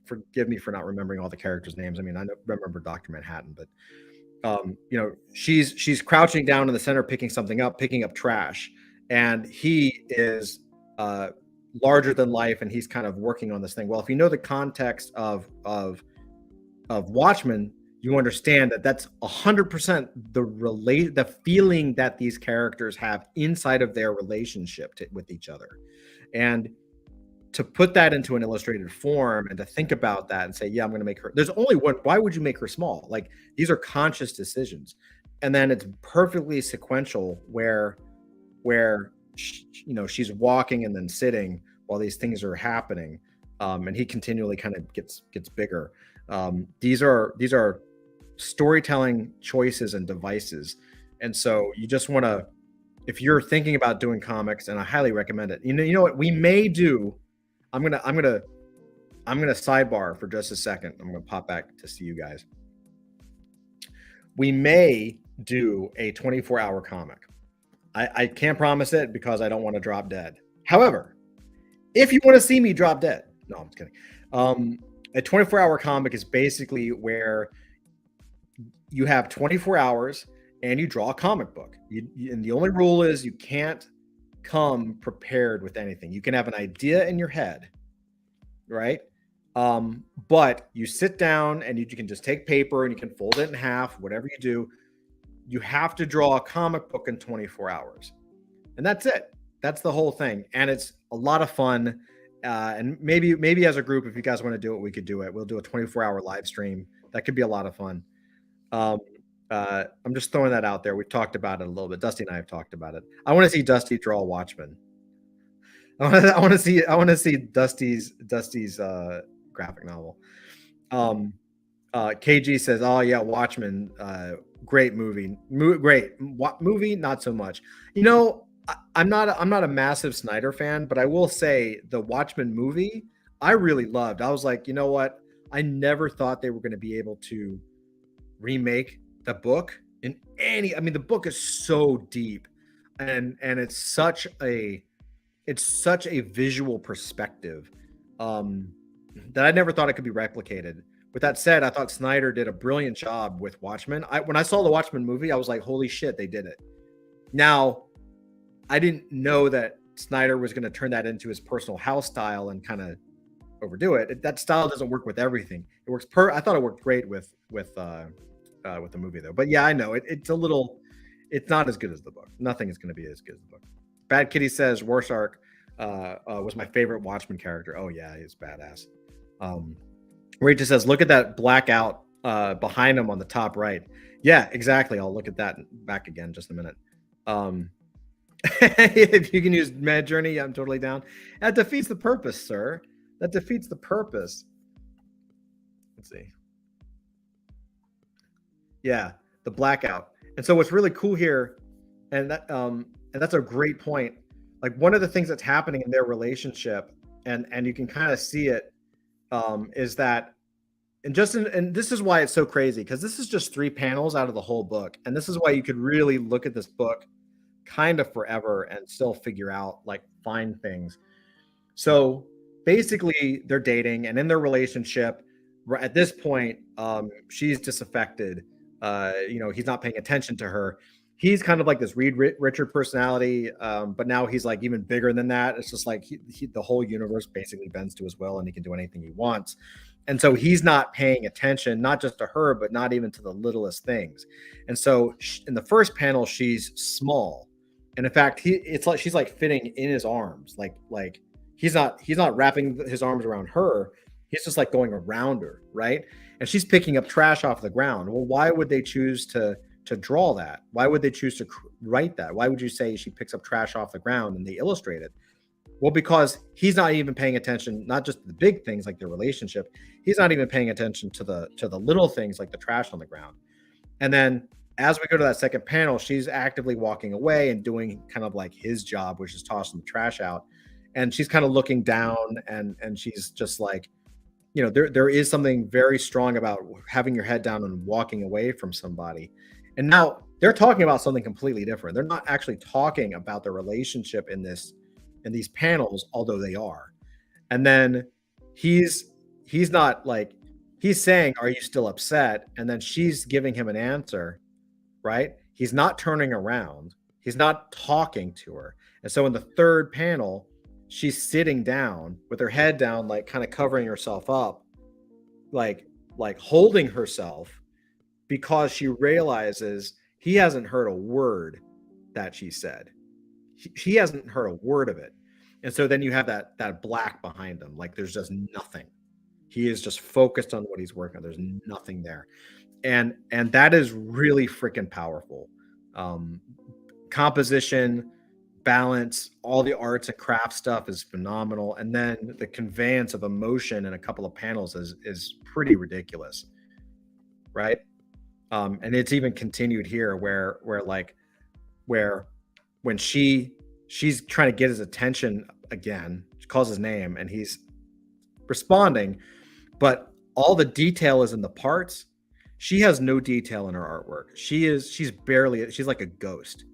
forgive me for not remembering all the characters' names. I mean, I remember Dr. Manhattan, but she's crouching down in the center, picking up trash, and he is larger than life, and he's kind of working on this thing. Well, if you know the context of Watchmen, you understand that that's 100% the feeling that these characters have inside of their relationship with each other. And to put that into an illustrated form and to think about that and say, yeah, I'm going to make her, there's only one. Why would you make her small? Like, these are conscious decisions. And then it's perfectly sequential where she's walking and then sitting while these things are happening. And he continually kind of gets bigger. These are storytelling choices and devices. And so you just want to, if you're thinking about doing comics, and I highly recommend it, you know what we may do, I'm gonna sidebar for just a second. I'm gonna pop back to see you guys. We may do a 24-hour comic. I can't promise it because I don't want to drop dead. However, if you want to see me drop dead, no, I'm just kidding. A 24-hour comic is basically where you have 24 hours and you draw a comic book. And the only rule is you can't come prepared with anything. You can have an idea in your head, right? But you sit down and you can just take paper and you can fold it in half, whatever you do. you have to draw a comic book in 24 hours. And that's it. That's the whole thing. And it's a lot of fun. And maybe as a group, if you guys want to do it, we could do it. We'll do a 24-hour live stream. That could be a lot of fun. I'm just throwing that out there. We've talked about it a little bit. Dusty and I have talked about it. I want to see Dusty draw Watchmen. I want to see Dusty's graphic novel. KG says, "Oh yeah, Watchmen, great movie. Great movie, not so much." You know, I'm not a massive Snyder fan, but I will say the Watchmen movie I really loved. I was like, you know what? I never thought they were going to be able to remake the book in any. I mean, the book is so deep, and it's such a visual perspective that I never thought it could be replicated. With that said, I thought Snyder did a brilliant job with Watchmen. When I saw the Watchmen movie, I was like, holy shit, they did it. Now, I didn't know that Snyder was going to turn that into his personal house style and kind of overdo it. That style doesn't work with everything. It works I thought it worked great with the movie though. But yeah, I know it's not as good as the book. Nothing is going to be as good as the book. Bad Kitty says Rorschach was my favorite Watchmen character. Oh yeah, he's badass. Rachel says, look at that blackout behind him on the top right. Yeah, exactly. I'll look at that back again in just a minute. If you can use Mad Journey, I'm totally down. That defeats the purpose, sir. That defeats the purpose. Let's see. Yeah, the blackout. And so what's really cool here, and that's a great point. Like one of the things that's happening in their relationship, and you can kind of see it, is that, and this is why it's so crazy, because this is just 3 panels out of the whole book, and this is why you could really look at this book kind of forever and still figure out, like, find things. So basically they're dating, and in their relationship at this point, she's disaffected. He's not paying attention to her. He's kind of like this Reed Richard personality, but now he's like even bigger than that. It's just like the whole universe basically bends to his will, and he can do anything he wants. And so he's not paying attention, not just to her, but not even to the littlest things. And so in the first panel, she's small. And in fact, it's like she's like fitting in his arms. Like he's not wrapping his arms around her. He's just like going around her, right? And she's picking up trash off the ground. Well, why would they choose to draw that? Why would they choose to write that? Why would you say she picks up trash off the ground and they illustrate it? Well, because he's not even paying attention, not just the big things like their relationship. He's not even paying attention to the little things like the trash on the ground. And then as we go to that second panel, she's actively walking away and doing kind of like his job, which is tossing the trash out. And she's kind of looking down, and she's just like, there is something very strong about having your head down and walking away from somebody. And now they're talking about something completely different. They're not actually talking about their relationship in these panels, although they are. And then he's not like, he's saying, "Are you still upset?" And then she's giving him an answer, right? He's not turning around. He's not talking to her. And so in the third panel, she's sitting down with her head down, like kind of covering herself up, like holding herself, because she realizes he hasn't heard a word that she said. He hasn't heard a word of it. And so then you have that black behind him. Like there's just nothing. He is just focused on what he's working on. There's nothing there. And that is really freaking powerful. Composition, balance, all the arts and craft stuff is phenomenal. And then the conveyance of emotion in a couple of panels is pretty ridiculous. Right. And it's even continued here where when she's trying to get his attention again, she calls his name and he's responding, but all the detail is in the parts. She has no detail in her artwork. She's like a ghost.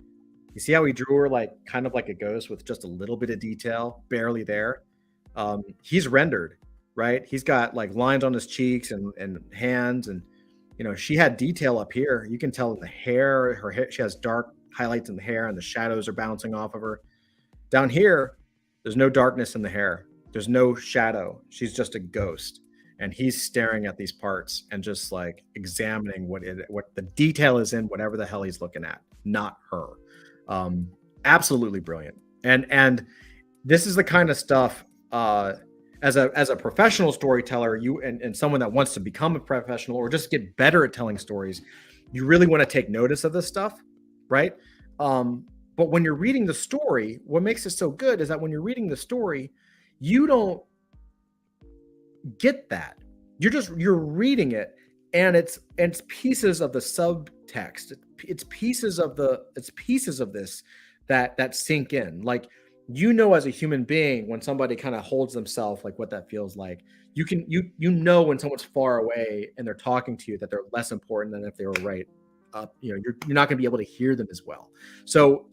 You see how he drew her like kind of like a ghost with just a little bit of detail, barely there. He's rendered, right? He's got like lines on his cheeks and hands, and she had detail up here. You can tell in the hair, her hair, she has dark highlights in the hair, and the shadows are bouncing off of her. Down here, there's no darkness in the hair. There's no shadow. She's just a ghost. and he's staring at these parts and just like examining what the detail is in whatever the hell he's looking at, not her. um Absolutely brilliant. And this is the kind of stuff, as a professional storyteller, you and someone that wants to become a professional or just get better at telling stories, you really want to take notice of this stuff, right? But when you're reading the story, what makes it so good is that when you're reading the story, you don't get that. You're reading it, and it's pieces of the subtext. It's pieces of this that sink in. Like, as a human being, when somebody kind of holds themselves, like what that feels like. You know when someone's far away and they're talking to you, that they're less important than if they were right up. You're not going to be able to hear them as well. So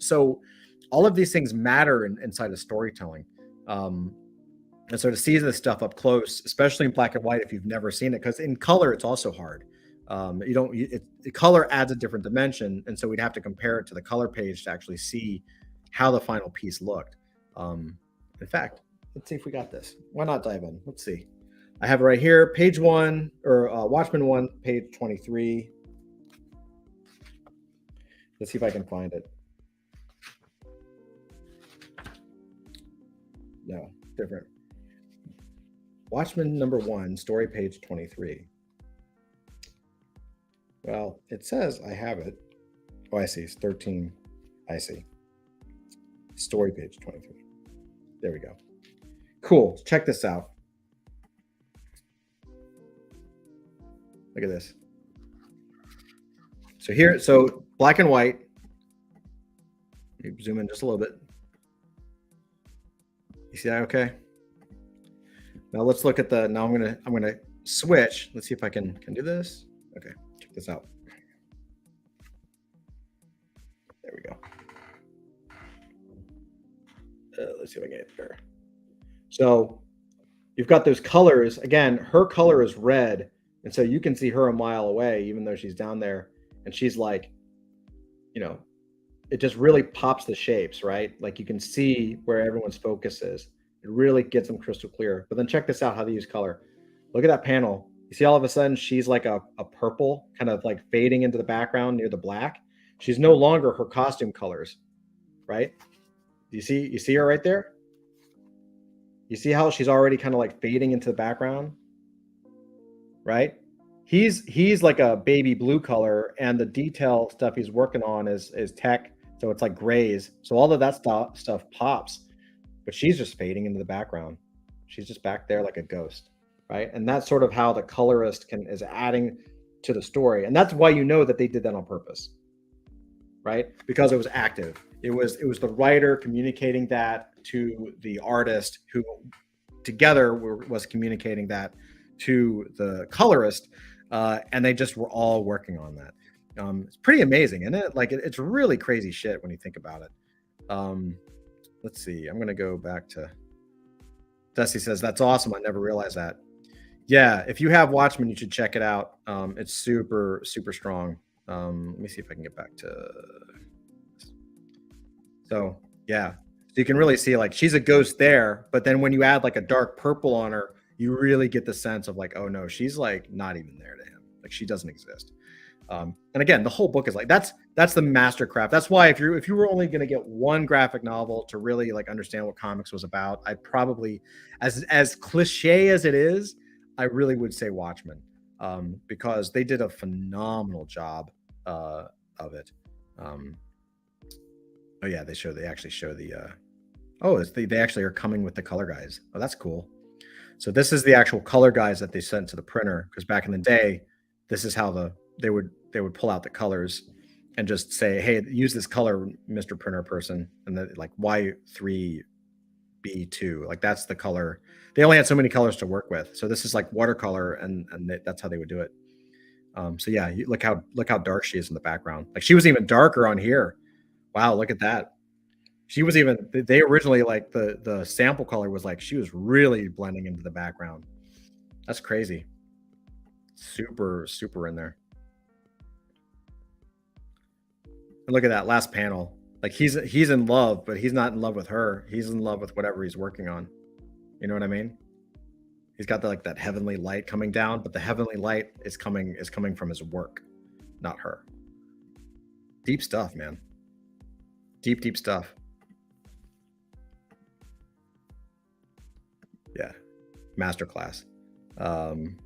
all of these things matter inside of storytelling. And so to see this stuff up close, especially in black and white, if you've never seen it, because in color it's also hard. The color adds a different dimension, and so we'd have to compare it to the color page to actually see how the final piece looked. In fact, let's see if we got this. Why not dive in? Let's see. I have it right here, page 1, or Watchmen 1, page 23. Let's see if I can find it. No, different. Watchmen number 1, story page 23. Well, it says I have it. Oh, I see. It's 13. I see. Story page 23. There we go. Cool. Check this out. Look at this. So black and white. Let me zoom in just a little bit. You see that okay? Now let's look at now I'm gonna switch. Let's see if I can do this. Okay, check this out. There we go. Let's see if I can get there. So you've got those colors. Again, her color is red, and so you can see her a mile away, even though she's down there, and she's like, it just really pops the shapes, right? Like you can see where everyone's focus is. It really gets them crystal clear. But then check this out, how they use color. Look at that panel. You see all of a sudden she's like a purple, kind of like fading into the background near the black. She's no longer her costume colors, right? You see her right there? You see how she's already kind of like fading into the background, right? He's like a baby blue color, and the detail stuff he's working on is tech, so it's like grays. So all of that stuff pops, but she's just fading into the background. She's just back there like a ghost, right? And that's sort of how the colorist is adding to the story, and that's why you know that they did that on purpose, right? Because it was active. It was the writer communicating that to the artist, who together was communicating that to the colorist, and they just were all working on that. It's pretty amazing, isn't it? Like it's really crazy shit when you think about it. Let's see. I'm gonna go back to Dusty says, that's awesome. I never realized that. Yeah, if you have Watchmen, you should check it out. It's super, super strong. Let me see if I can get back to. So yeah, so you can really see like she's a ghost there, but then when you add like a dark purple on her, you really get the sense of like, oh no, she's like not even there to him. Like she doesn't exist. And again, the whole book is like that's the mastercraft. That's why if you were only going to get one graphic novel to really like understand what comics was about, I'd probably, as cliche as it is, I really would say Watchmen, because they did a phenomenal job of it. Oh yeah, they actually show the. They actually are coming with the color guys. Oh, that's cool. So this is the actual color guys that they sent to the printer, because back in the day, this is how they would pull out the colors and just say, hey, use this color, Mr. Printer person, and then like Y3B2, like that's the color. They only had so many colors to work with, so this is like watercolor, and that's how they would do it. So yeah, look how dark she is in the background. Like she was even darker on here. Wow, look at that. She was even, they originally, like the sample color was like, she was really blending into the background. That's crazy. Super, super in there. And look at that last panel. Like he's in love, but he's not in love with her. He's in love with whatever he's working on. You know what I mean? He's got like that heavenly light coming down, but the heavenly light is coming from his work, not her. Deep stuff, man. Deep stuff. Yeah. Masterclass.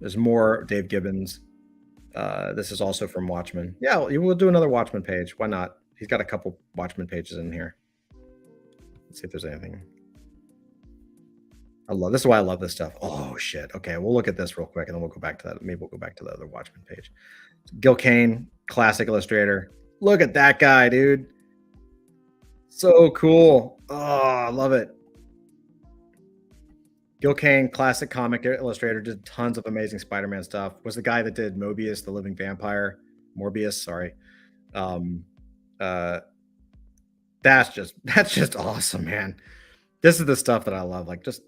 There's more Dave Gibbons. This is also from Watchmen. Yeah, we'll do another Watchmen page. Why not? He's got a couple Watchmen pages in here. Let's see if there's anything. This is why I love this stuff. Oh shit. Okay, we'll look at this real quick and then we'll go back to that. Maybe we'll go back to the other Watchmen page. Gil Kane, classic illustrator. Look at that guy, dude. So cool. Oh, I love it. Gil Kane, classic comic illustrator, did tons of amazing Spider-Man stuff. Was the guy that did Mobius, the Living Vampire. Morbius, sorry. That's just awesome, man. This is the stuff that I love. Like, just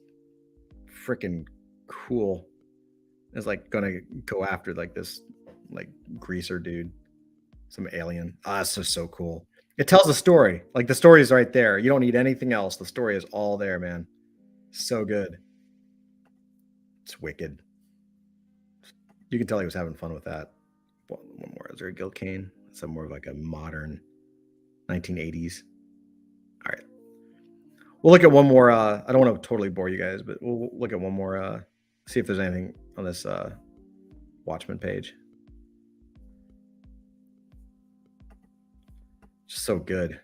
freaking cool. It's like gonna go after like this like greaser dude, some alien. It's so cool. It tells a story. Like, the story is right there. You don't need anything else. The story is all there, man. So good. It's wicked. You can tell he was having fun with that. One more. Is there a Gil Kane? Some more of like a modern 1980s. All right. We'll look at one more. I don't want to totally bore you guys, but we'll look at one more. See if there's anything on this Watchmen page. Just so good.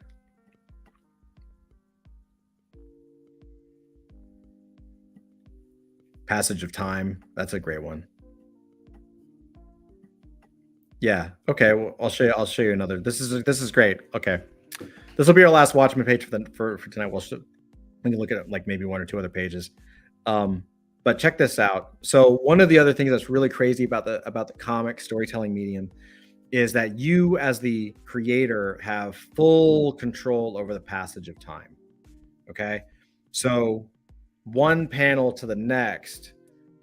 Passage of Time. That's a great one. Yeah. Okay. Well, I'll show you another. This is great. Okay. This will be our last Watchmen page for tonight. We can look at like maybe one or two other pages. But check this out. So one of the other things that's really crazy about the comic storytelling medium is that you, as the creator, have full control over the passage of time. Okay. So one panel to the next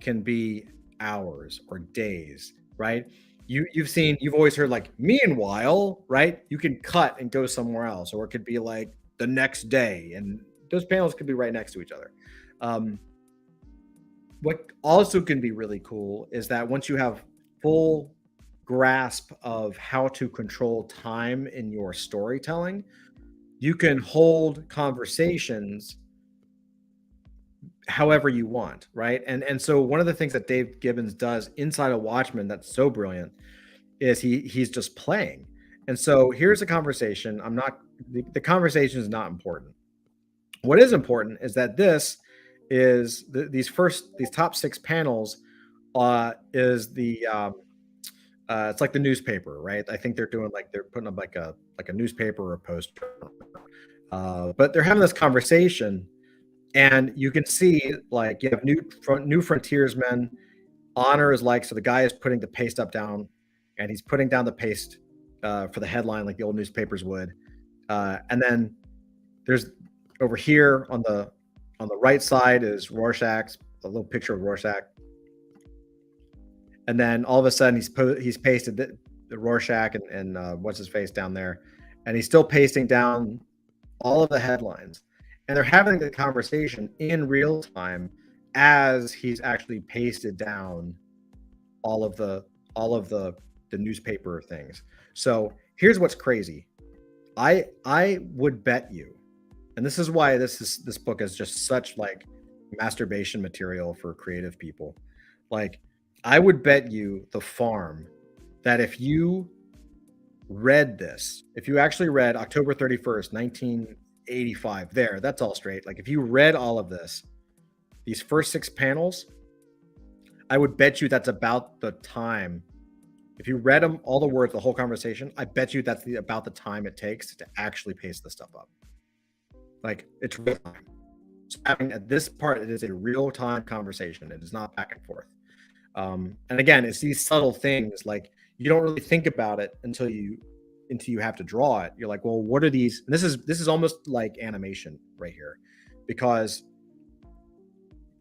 can be hours or days, right? You've always heard like, meanwhile, right? You can cut and go somewhere else, or it could be like the next day, and those panels could be right next to each other. What also can be really cool is that once you have full grasp of how to control time in your storytelling, you can hold conversations however you want, right? And so one of the things that Dave Gibbons does inside of Watchmen that's so brilliant is he's just playing. And so here's a conversation. The conversation is not important. What is important is that this is these top 6 panels is the it's like the newspaper, right? I think they're putting up like a newspaper or a poster, but they're having this conversation. And you can see, like, you have new frontiersmen. Honor is like, so the guy is putting the paste up down, and he's putting down the paste for the headline like the old newspapers would. And then there's over here on the right side is Rorschach's, a little picture of Rorschach. And then all of a sudden he's pasted the Rorschach and what's his face down there, and he's still pasting down all of the headlines. And they're having the conversation in real time as he's actually pasted down all of the newspaper things. So here's what's crazy. I would bet you, and this is why this book is just such like masturbation material for creative people. Like, I would bet you the farm that if you read this, if you actually read October 31st, 1985, that's all straight. Like, if you read all of this, these first 6 panels, I would bet you that's about the time. If you read them, all the words, the whole conversation, I bet you that's about the time it takes to actually paste the stuff up. Like, it's real time. So at this part, it is a real time conversation. It is not back and forth. And again, it's these subtle things. Like, you don't really think about it until you have to draw it. You're like, well, what are these? And this is almost like animation right here, because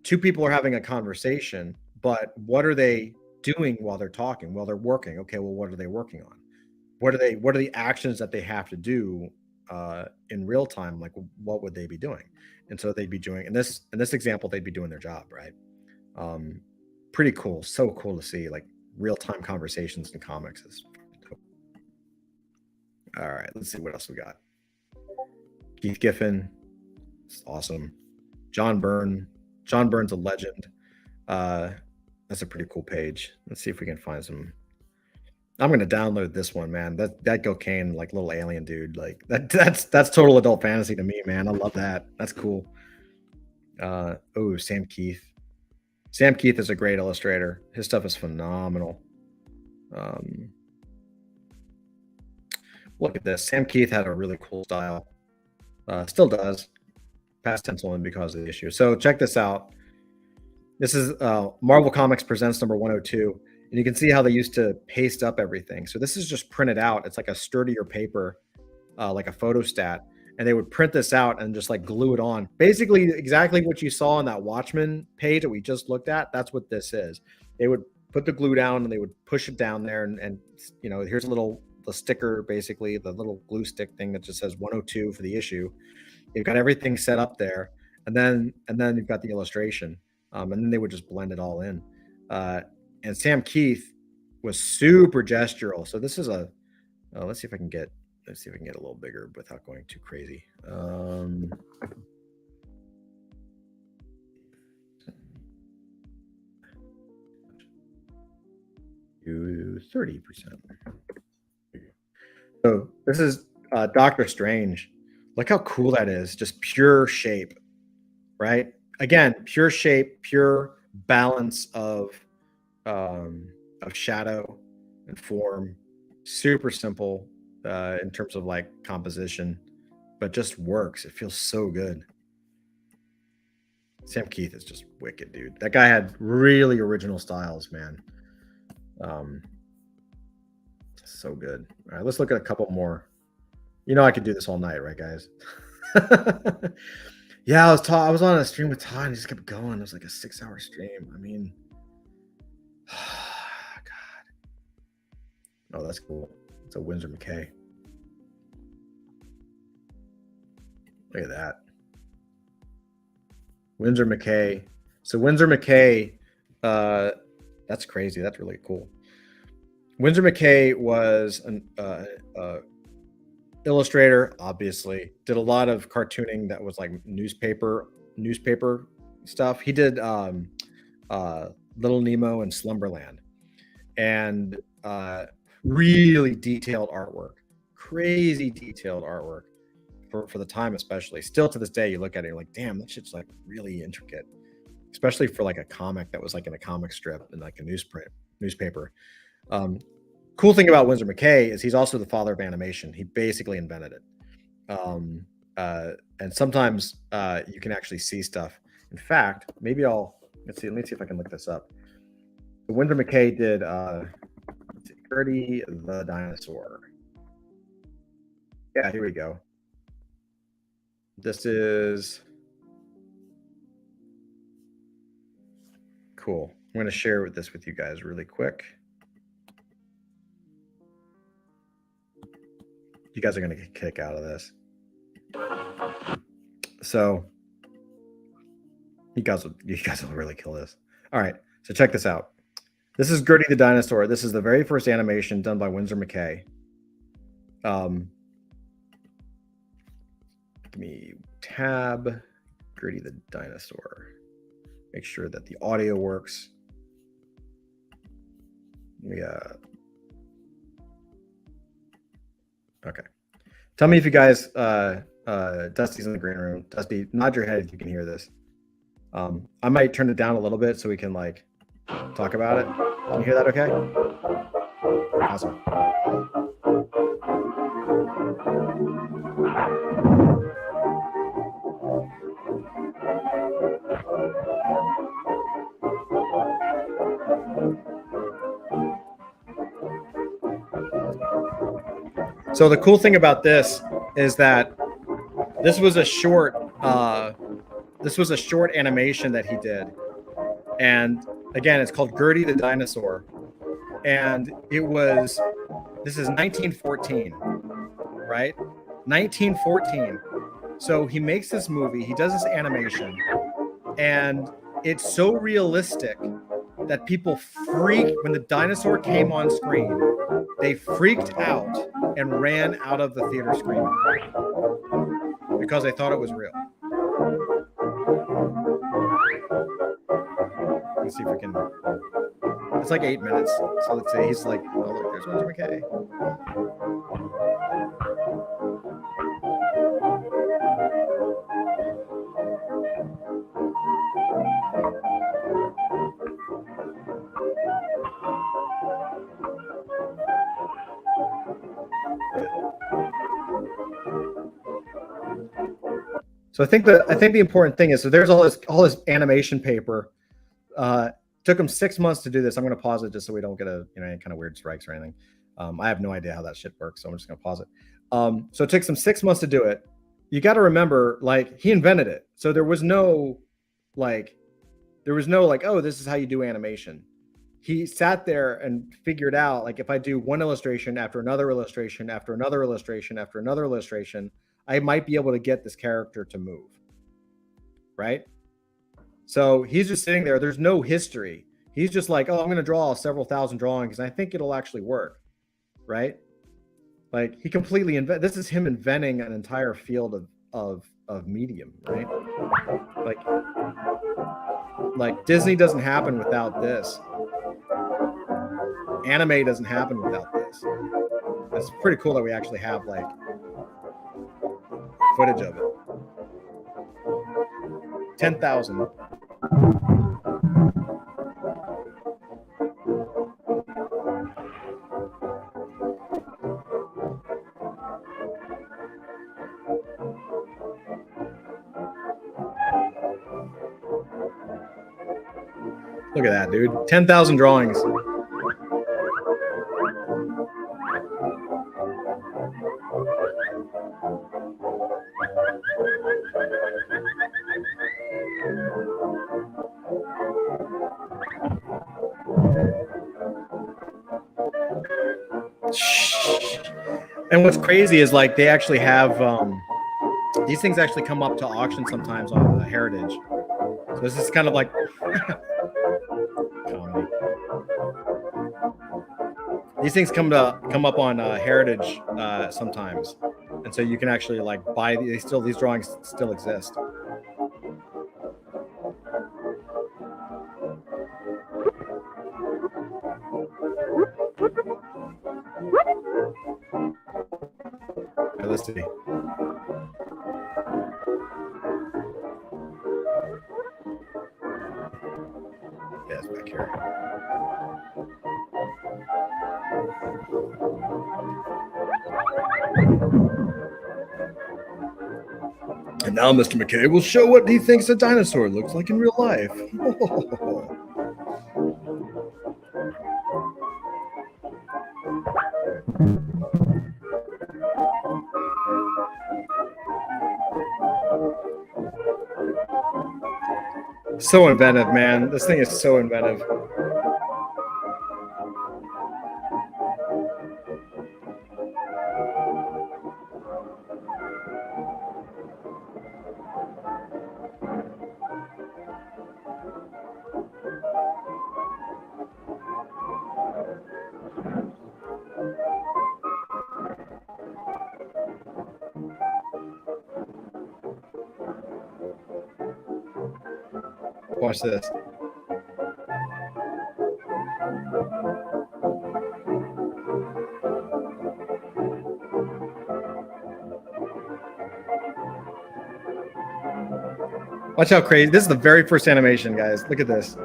2 people are having a conversation, but what are they doing while they're talking, while they're working? Okay, well, what are they working on? What are the actions that they have to do in real time? Like, what would they be doing? And so they'd be doing, in this example, they'd be doing their job, right? pretty cool. So cool to see like real-time conversations in comics. All right, let's see what else we got. Keith Giffen, it's awesome. John Byrne's a legend. That's a pretty cool page. Let's see if we can find some. I'm gonna download this one, man. That cocaine, like little alien dude, like that's total adult fantasy to me, man. I love that. That's cool. Oh, Sam Keith. Sam Keith is a great illustrator. His stuff is phenomenal. Look at this. Sam Keith had a really cool style. Still does. Past tense only because of the issue. So check this out. This is Marvel Comics Presents number 102. And you can see how they used to paste up everything. So this is just printed out. It's like a sturdier paper, like a photostat. And they would print this out and just like glue it on. Basically, exactly what you saw on that Watchmen page that we just looked at. That's what this is. They would put the glue down and they would push it down there. And you know, here's the sticker, basically, the little glue stick thing that just says 102 for the issue. You've got everything set up there. And then you've got the illustration. And then they would just blend it all in. And Sam Keith was super gestural. So this is let's see if I can get a little bigger without going too crazy. 30%. So this is Doctor Strange. Look how cool that is. Just pure shape, right? Again, pure shape, pure balance of shadow and form. Super simple in terms of like composition, but just works. It feels so good. Sam Keith is just wicked, dude. That guy had really original styles, man. So good. All right, let's look at a couple more. You know I could do this all night, right, guys? Yeah, I was on a stream with Todd and he just kept going. It was like a 6-hour stream. I mean, God. Oh, that's cool. It's a Winsor McKay. Look at that. Winsor McKay. So Winsor McKay, that's crazy. That's really cool. Winsor McKay was an illustrator, obviously. Did a lot of cartooning that was like newspaper stuff. He did Little Nemo and Slumberland. And really detailed artwork. Crazy detailed artwork for the time, especially. Still to this day, you look at it, you're like, damn, that shit's like really intricate. Especially for like a comic that was like in a comic strip and like a newspaper. Cool thing about Winsor McKay is he's also the father of animation. He basically invented it. And sometimes you can actually see stuff. In fact, maybe let me see if I can look this up. So Winsor McKay did Gertie the Dinosaur. Yeah, here we go. This is cool. I'm going to share this with you guys really quick. You guys are going to get a kick out of this. So you guys will really kill this. All right, so check this out. This is Gertie the Dinosaur. This is the very first animation done by Winsor McKay. Give me tab, Gertie the Dinosaur. Make sure that the audio works. Yeah. Okay. Tell me if you guys, Dusty's in the green room. Dusty, nod your head if you can hear this. I might turn it down a little bit so we can like talk about it. Can you hear that okay? Awesome. So the cool thing about this is that this was a short animation that he did. And again, it's called Gertie the Dinosaur. And this is 1914, right? 1914. So he makes this movie, he does this animation, and it's so realistic that people when the dinosaur came on screen, they freaked out and ran out of the theater screaming because they thought it was real. Let's see if we can. It's like 8 minutes. So let's see. He's like, oh, look, there's Winter McKay. So I think the important thing is, so there's all this animation paper. Took them 6 months to do this. I'm going to pause it just so we don't get any kind of weird strikes or anything. I have no idea how that shit works, so I'm just going to pause it. So it took them 6 months to do it. You got to remember, like, he invented it. So there was no like, oh, this is how you do animation. He sat there and figured out, like, if I do one illustration after another illustration after another illustration after another illustration, I might be able to get this character to move, right? So he's just sitting there. There's no history. He's just like, oh, I'm going to draw several thousand drawings, and I think it'll actually work, right? Like, he completely this is him inventing an entire field of medium, right? Like Disney doesn't happen without this. Anime doesn't happen without this. It's pretty cool that we actually have like footage of it. 10,000. Look at that, dude. 10,000 drawings. And what's crazy is, like, they actually have these things actually come up to auction sometimes on Heritage. So this is kind of like comedy. These things come up on Heritage sometimes, and so you can actually like buy these drawings still exist. Let's see. Yeah, it's back here. And now Mr. McKay will show what he thinks a dinosaur looks like in real life. So inventive, man. This thing is so inventive. Watch this. Watch how crazy. This is the very first animation, guys. Look at this.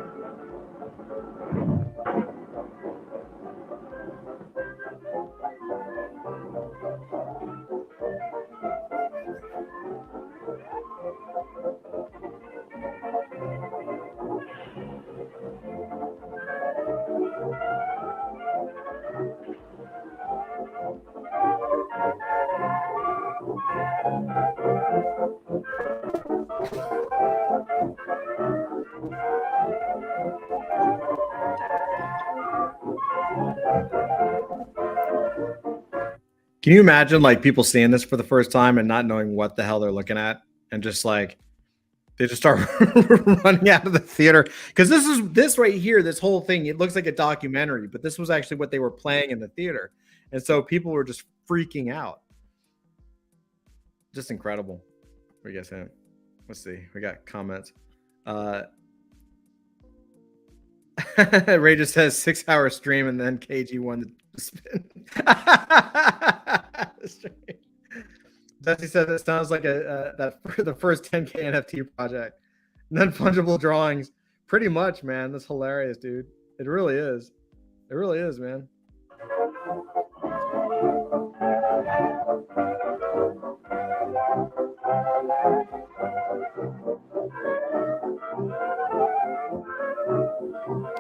Can you imagine like people seeing this for the first time and not knowing what the hell they're looking at and just like They just start running out of the theater because this right here, this whole thing, it looks like a documentary, but this was actually what they were playing in the theater, and so people were just freaking out. Just incredible. What do you guys think? Let's see. We got comments. Ray just says 6-hour stream and then KG won the spin. Dusty said it sounds like the first 10K NFT project. Non-fungible drawings. Pretty much, man. That's hilarious, dude. It really is. It really is, man.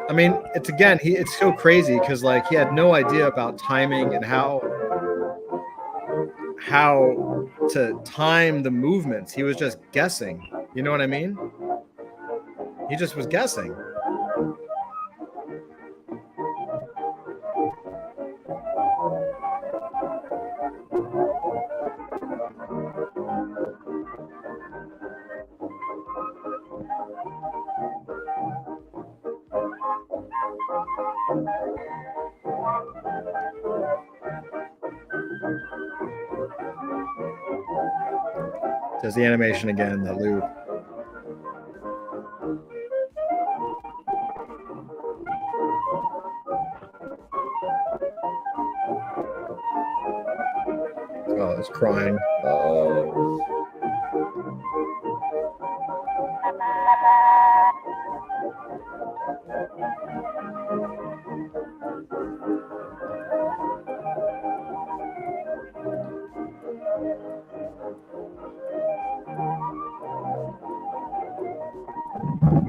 I mean, it's so crazy because like he had no idea about timing and how to time the movements. He was just guessing. You know what I mean? He just was guessing. Does the animation again, the loop. Oh, it's crying. Oh.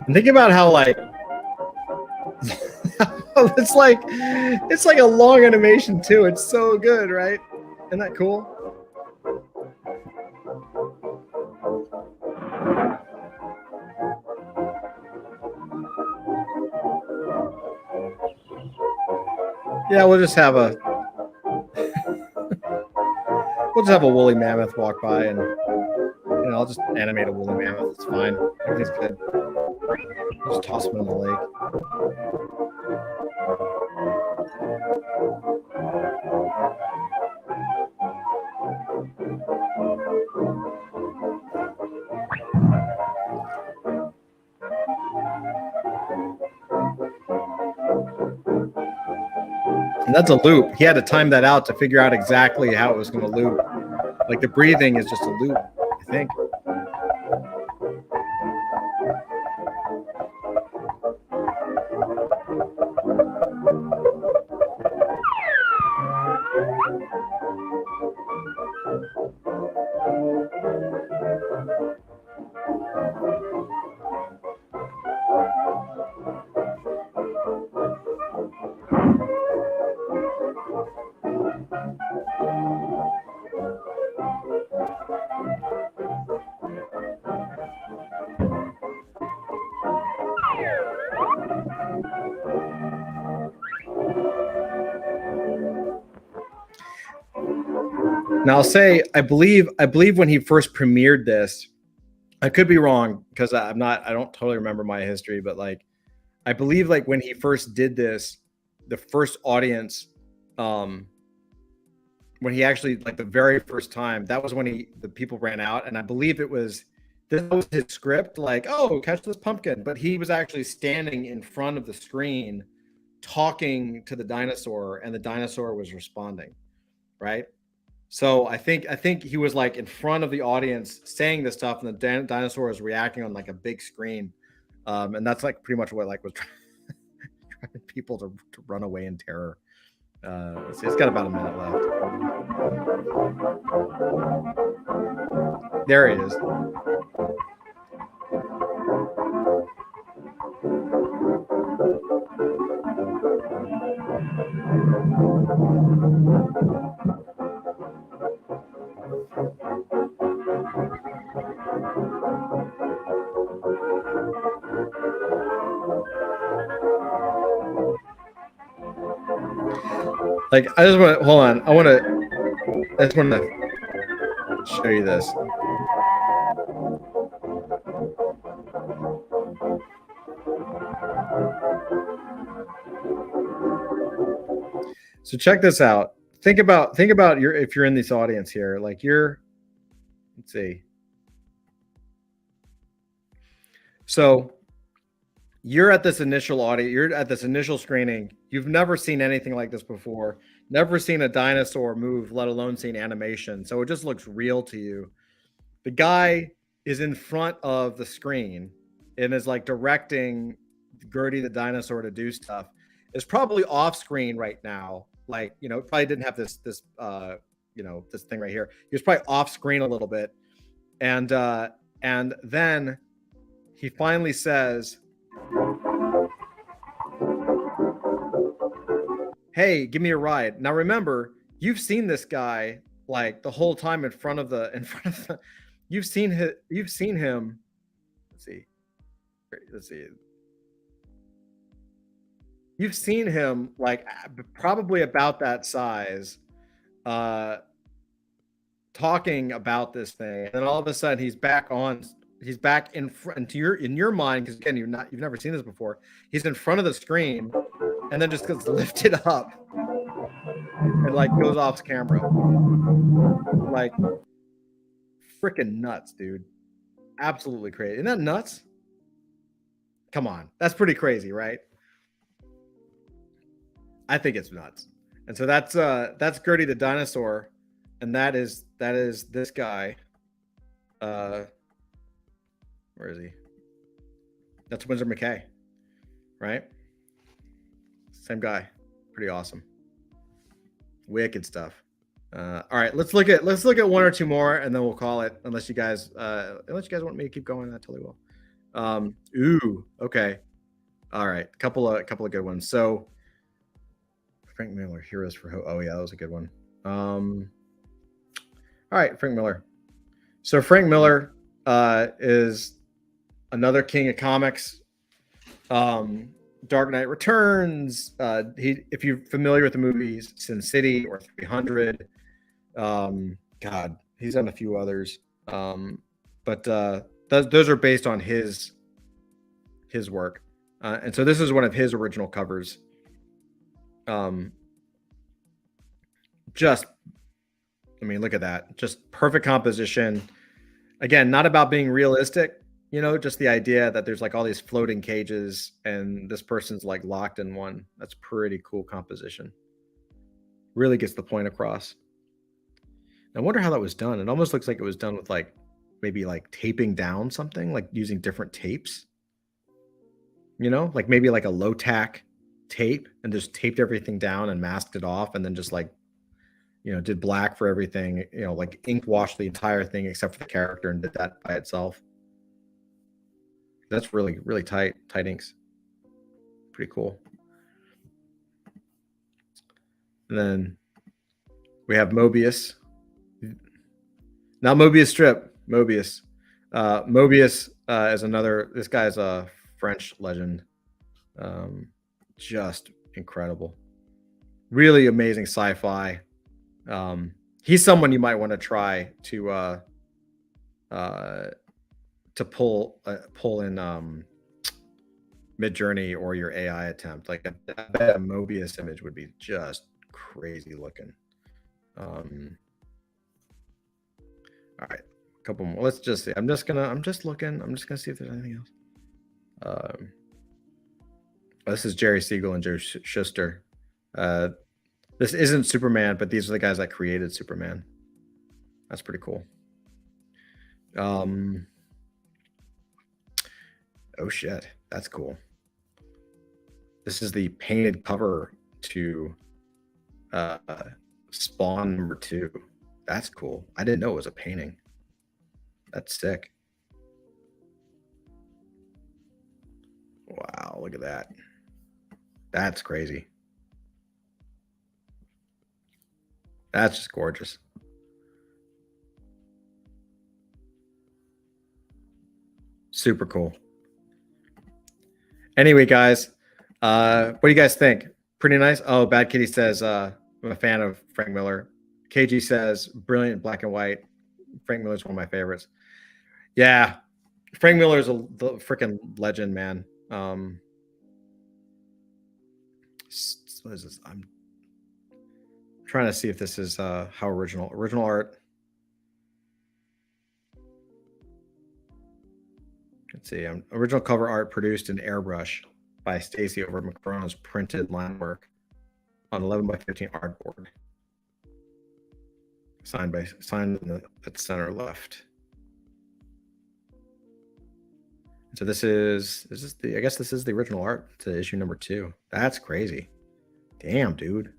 And think about how like it's like a long animation too. It's so good, right? Isn't that cool? Yeah, we'll just have a woolly mammoth walk by, and I'll just animate a woolly mammoth. It's fine. Everything's good. Just toss them in the lake. And that's a loop. He had to time that out to figure out exactly how it was going to loop. Like the breathing is just a loop, I think. Now I'll say, I believe when he first premiered this, I could be wrong because I don't totally remember my history, but like, I believe like when he first did this, the first audience, when he actually, like the very first time, that was when the people ran out. And I believe this was his script, like, oh, catch this pumpkin. But he was actually standing in front of the screen talking to the dinosaur, and the dinosaur was responding, right? So I think he was like in front of the audience saying this stuff, and the dinosaur was reacting on like a big screen, and that's like pretty much what like was driving people to run away in terror. It's got about a minute left. There he is. Like, I just want to hold on. I just want to show you this. So check this out. Think about if you're in this audience here, like let's see. So you're at this initial audience, you're at this initial screening. You've never seen anything like this before, never seen a dinosaur move, let alone seen animation. So it just looks real to you. The guy is in front of the screen and is like directing Gertie the dinosaur to do stuff. It's probably off screen right now. Like, you know, it probably didn't have this you know, this thing right here. He was probably off screen a little bit. And then he finally says, "Hey, give me a ride." Now remember, you've seen this guy like the whole time in front of the you've seen him. Let's see. You've seen him like probably about that size, talking about this thing, and then all of a sudden he's back in front in your mind, because again, you've never seen this before. He's in front of the screen and then just gets lifted up and like goes off camera. Like freaking nuts, dude. Absolutely crazy. Isn't that nuts? Come on. That's pretty crazy, right? I think it's nuts. And so that's Gertie the dinosaur, and that is this guy. Where is he? That's Winsor McKay, right? Same guy. Pretty awesome. Wicked stuff. All right, let's look at one or two more, and then we'll call it. Unless you guys want me to keep going, I totally will. Ooh, okay. All right, couple of good ones. So Frank Miller, Heroes for Hope. Oh yeah, that was a good one. All right, Frank Miller. So Frank Miller is another king of comics. Dark Knight Returns. If you're familiar with the movies, Sin City or 300. God, he's done a few others. But those are based on his work. And so this is one of his original covers. Look at that. Just perfect composition. Again, not about being realistic, you know, just the idea that there's like all these floating cages and this person's like locked in one. That's pretty cool composition. Really gets the point across. I wonder how that was done. It almost looks like it was done with like maybe like taping down something, like using different tapes. You know, like maybe like a low tack tape and just taped everything down and masked it off, and then just like, you know, did black for everything, you know, like ink washed the entire thing except for the character and did that by itself. That's really, really tight inks. Pretty cool. And then we have Mobius. Not Mobius strip, Mobius. Mobius is another, this guy's a French legend. Just incredible. Really amazing sci-fi. He's someone you might want to try to pull in Midjourney or your AI attempt. Like I bet a Mobius image would be just crazy looking. All right, a couple more. Let's just see. I'm just looking. I'm just gonna see if there's anything else. This is Jerry Siegel and Joe Shuster. This isn't Superman, but these are the guys that created Superman. That's pretty cool. Oh shit, that's cool. This is the painted cover to Spawn #2. That's cool. I didn't know it was a painting. That's sick. Wow, look at that. That's crazy. That's just gorgeous. Super cool. Anyway, guys, what do you guys think? Pretty nice. Oh, Bad Kitty says, I'm a fan of Frank Miller. KG says, brilliant black and white. Frank Miller's one of my favorites. Yeah, Frank Miller is the freaking legend, man. What is this? trying to see if this is how original art. Let's see. Original cover art produced in airbrush by Stacy over Macrona's printed line work on 11 by 15 artboard. Signed in the at center left. So this is the, I guess this is the original art to issue number 2. That's crazy. Damn, dude.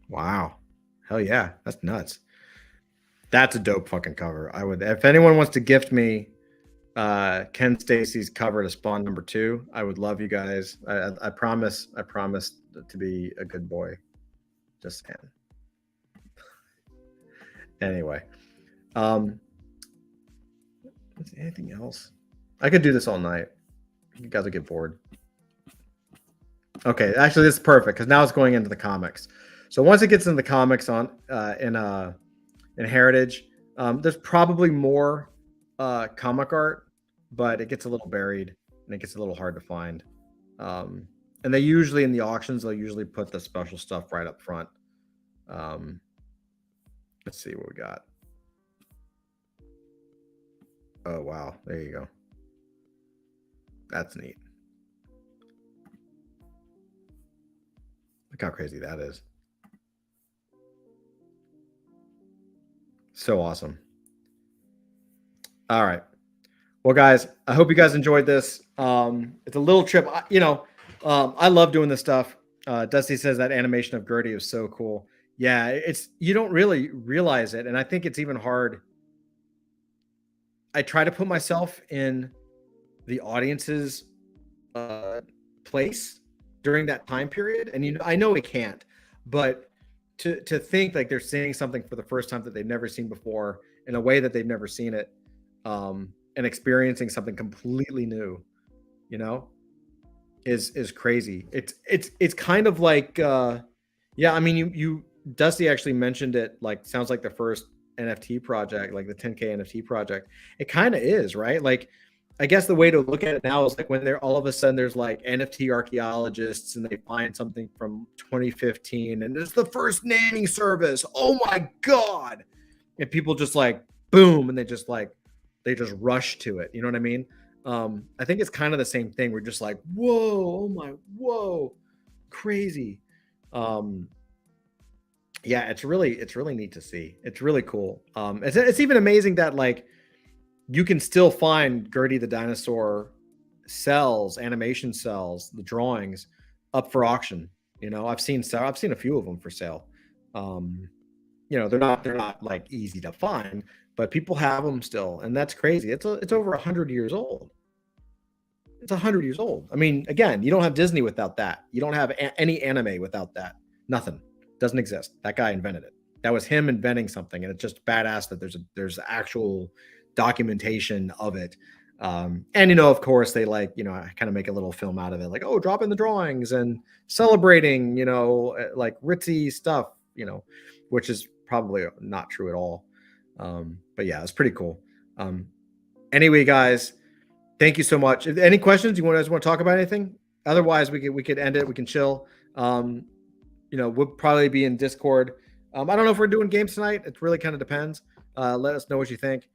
Wow. Hell yeah. That's nuts. That's a dope fucking cover. I would, if anyone wants to gift me Ken Stacy's cover to Spawn number 2, I would love you guys. I promise to be a good boy. Just saying. Anyway, anything else? I could do this all night. You guys will get bored. Okay, actually, this is perfect because now it's going into the comics. So once it gets into the comics on in Heritage, there's probably more comic art, but it gets a little buried and it gets a little hard to find. And they usually in the auctions, they'll usually put the special stuff right up front. Let's see what we got. Oh, wow. There you go. That's neat. Look how crazy that is. So awesome. All right. Well, guys, I hope you guys enjoyed this. It's a little trip. I love doing this stuff. Dusty says that animation of Gertie is so cool. Yeah, you don't really realize it. And I think it's even hard. I try to put myself in the audience's place during that time period. And I know it can't, but to think like they're seeing something for the first time that they've never seen before in a way that they've never seen it, and experiencing something completely new, is crazy. It's kind of like, yeah, I mean, you Dusty actually mentioned it, like, sounds like the first NFT project, like the 10K NFT project. It kind of is, right? Like, I guess the way to look at it now is like when all of a sudden there's like NFT archaeologists and they find something from 2015 and it's the first naming service. Oh my God. And people just like, boom. And they just rush to it. You know what I mean? I think it's kind of the same thing. We're just like, whoa, crazy. Yeah, it's really neat to see. It's really cool. It's even amazing that like you can still find Gertie the dinosaur cells, animation cells, the drawings up for auction. I've seen a few of them for sale. They're not like easy to find, but people have them still, and that's crazy. It's over 100 years old. It's 100 years old. I mean, again, you don't have Disney without that. You don't have any anime without that. Nothing. Doesn't exist. That guy invented it. That was him inventing something, and it's just badass that there's actual documentation of it. And of course they kind of make a little film out of it, like, oh, drop in the drawings and celebrating, like ritzy stuff, which is probably not true at all. But yeah, it's pretty cool. Anyway, guys, thank you so much. If any questions, you guys want to talk about anything? Otherwise, we could end it. We can chill. We'll probably be in Discord. I don't know if we're doing games tonight. It really kind of depends. Let us know what you think.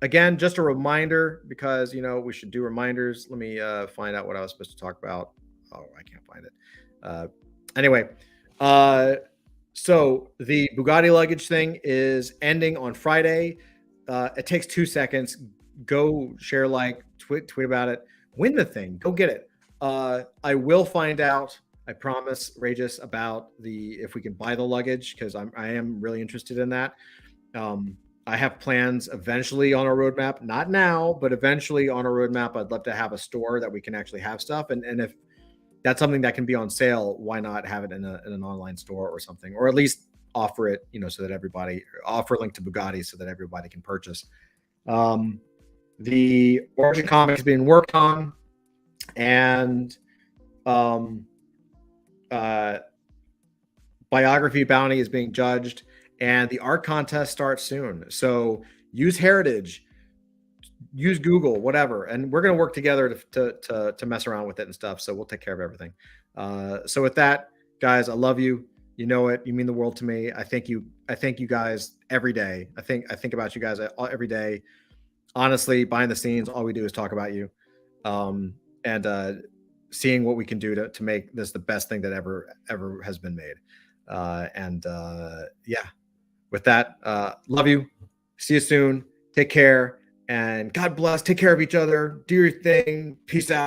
Again, just a reminder, because we should do reminders. Let me find out what I was supposed to talk about. Oh, I can't find it. Anyway, so the Bugatti luggage thing is ending on Friday. It takes 2 seconds. Go share, like, tweet about it. Win the thing. Go get it. I will find out, I promise, Regis, about if we can buy the luggage, because I am really interested in that. I have plans eventually on our roadmap, not now, but eventually on our roadmap. I'd love to have a store that we can actually have stuff. And if that's something that can be on sale, why not have it in an online store or something, or at least offer it, so that offer a link to Bugatti so that everybody can purchase. The Origin comic is being worked on, and Biography Bounty is being judged. And the art contest starts soon. So use Heritage, use Google, whatever. And we're going to work together to mess around with it and stuff. So we'll take care of everything. So with that, Guys, I love you. You know it. You mean the world to me. I thank you guys every day. I think about you guys every day. Honestly, behind the scenes, all we do is talk about you, and seeing what we can do to make this the best thing that ever has been made. Yeah, with that, love you. See you soon. Take care, and God bless. Take care of each other. Do your thing. Peace out.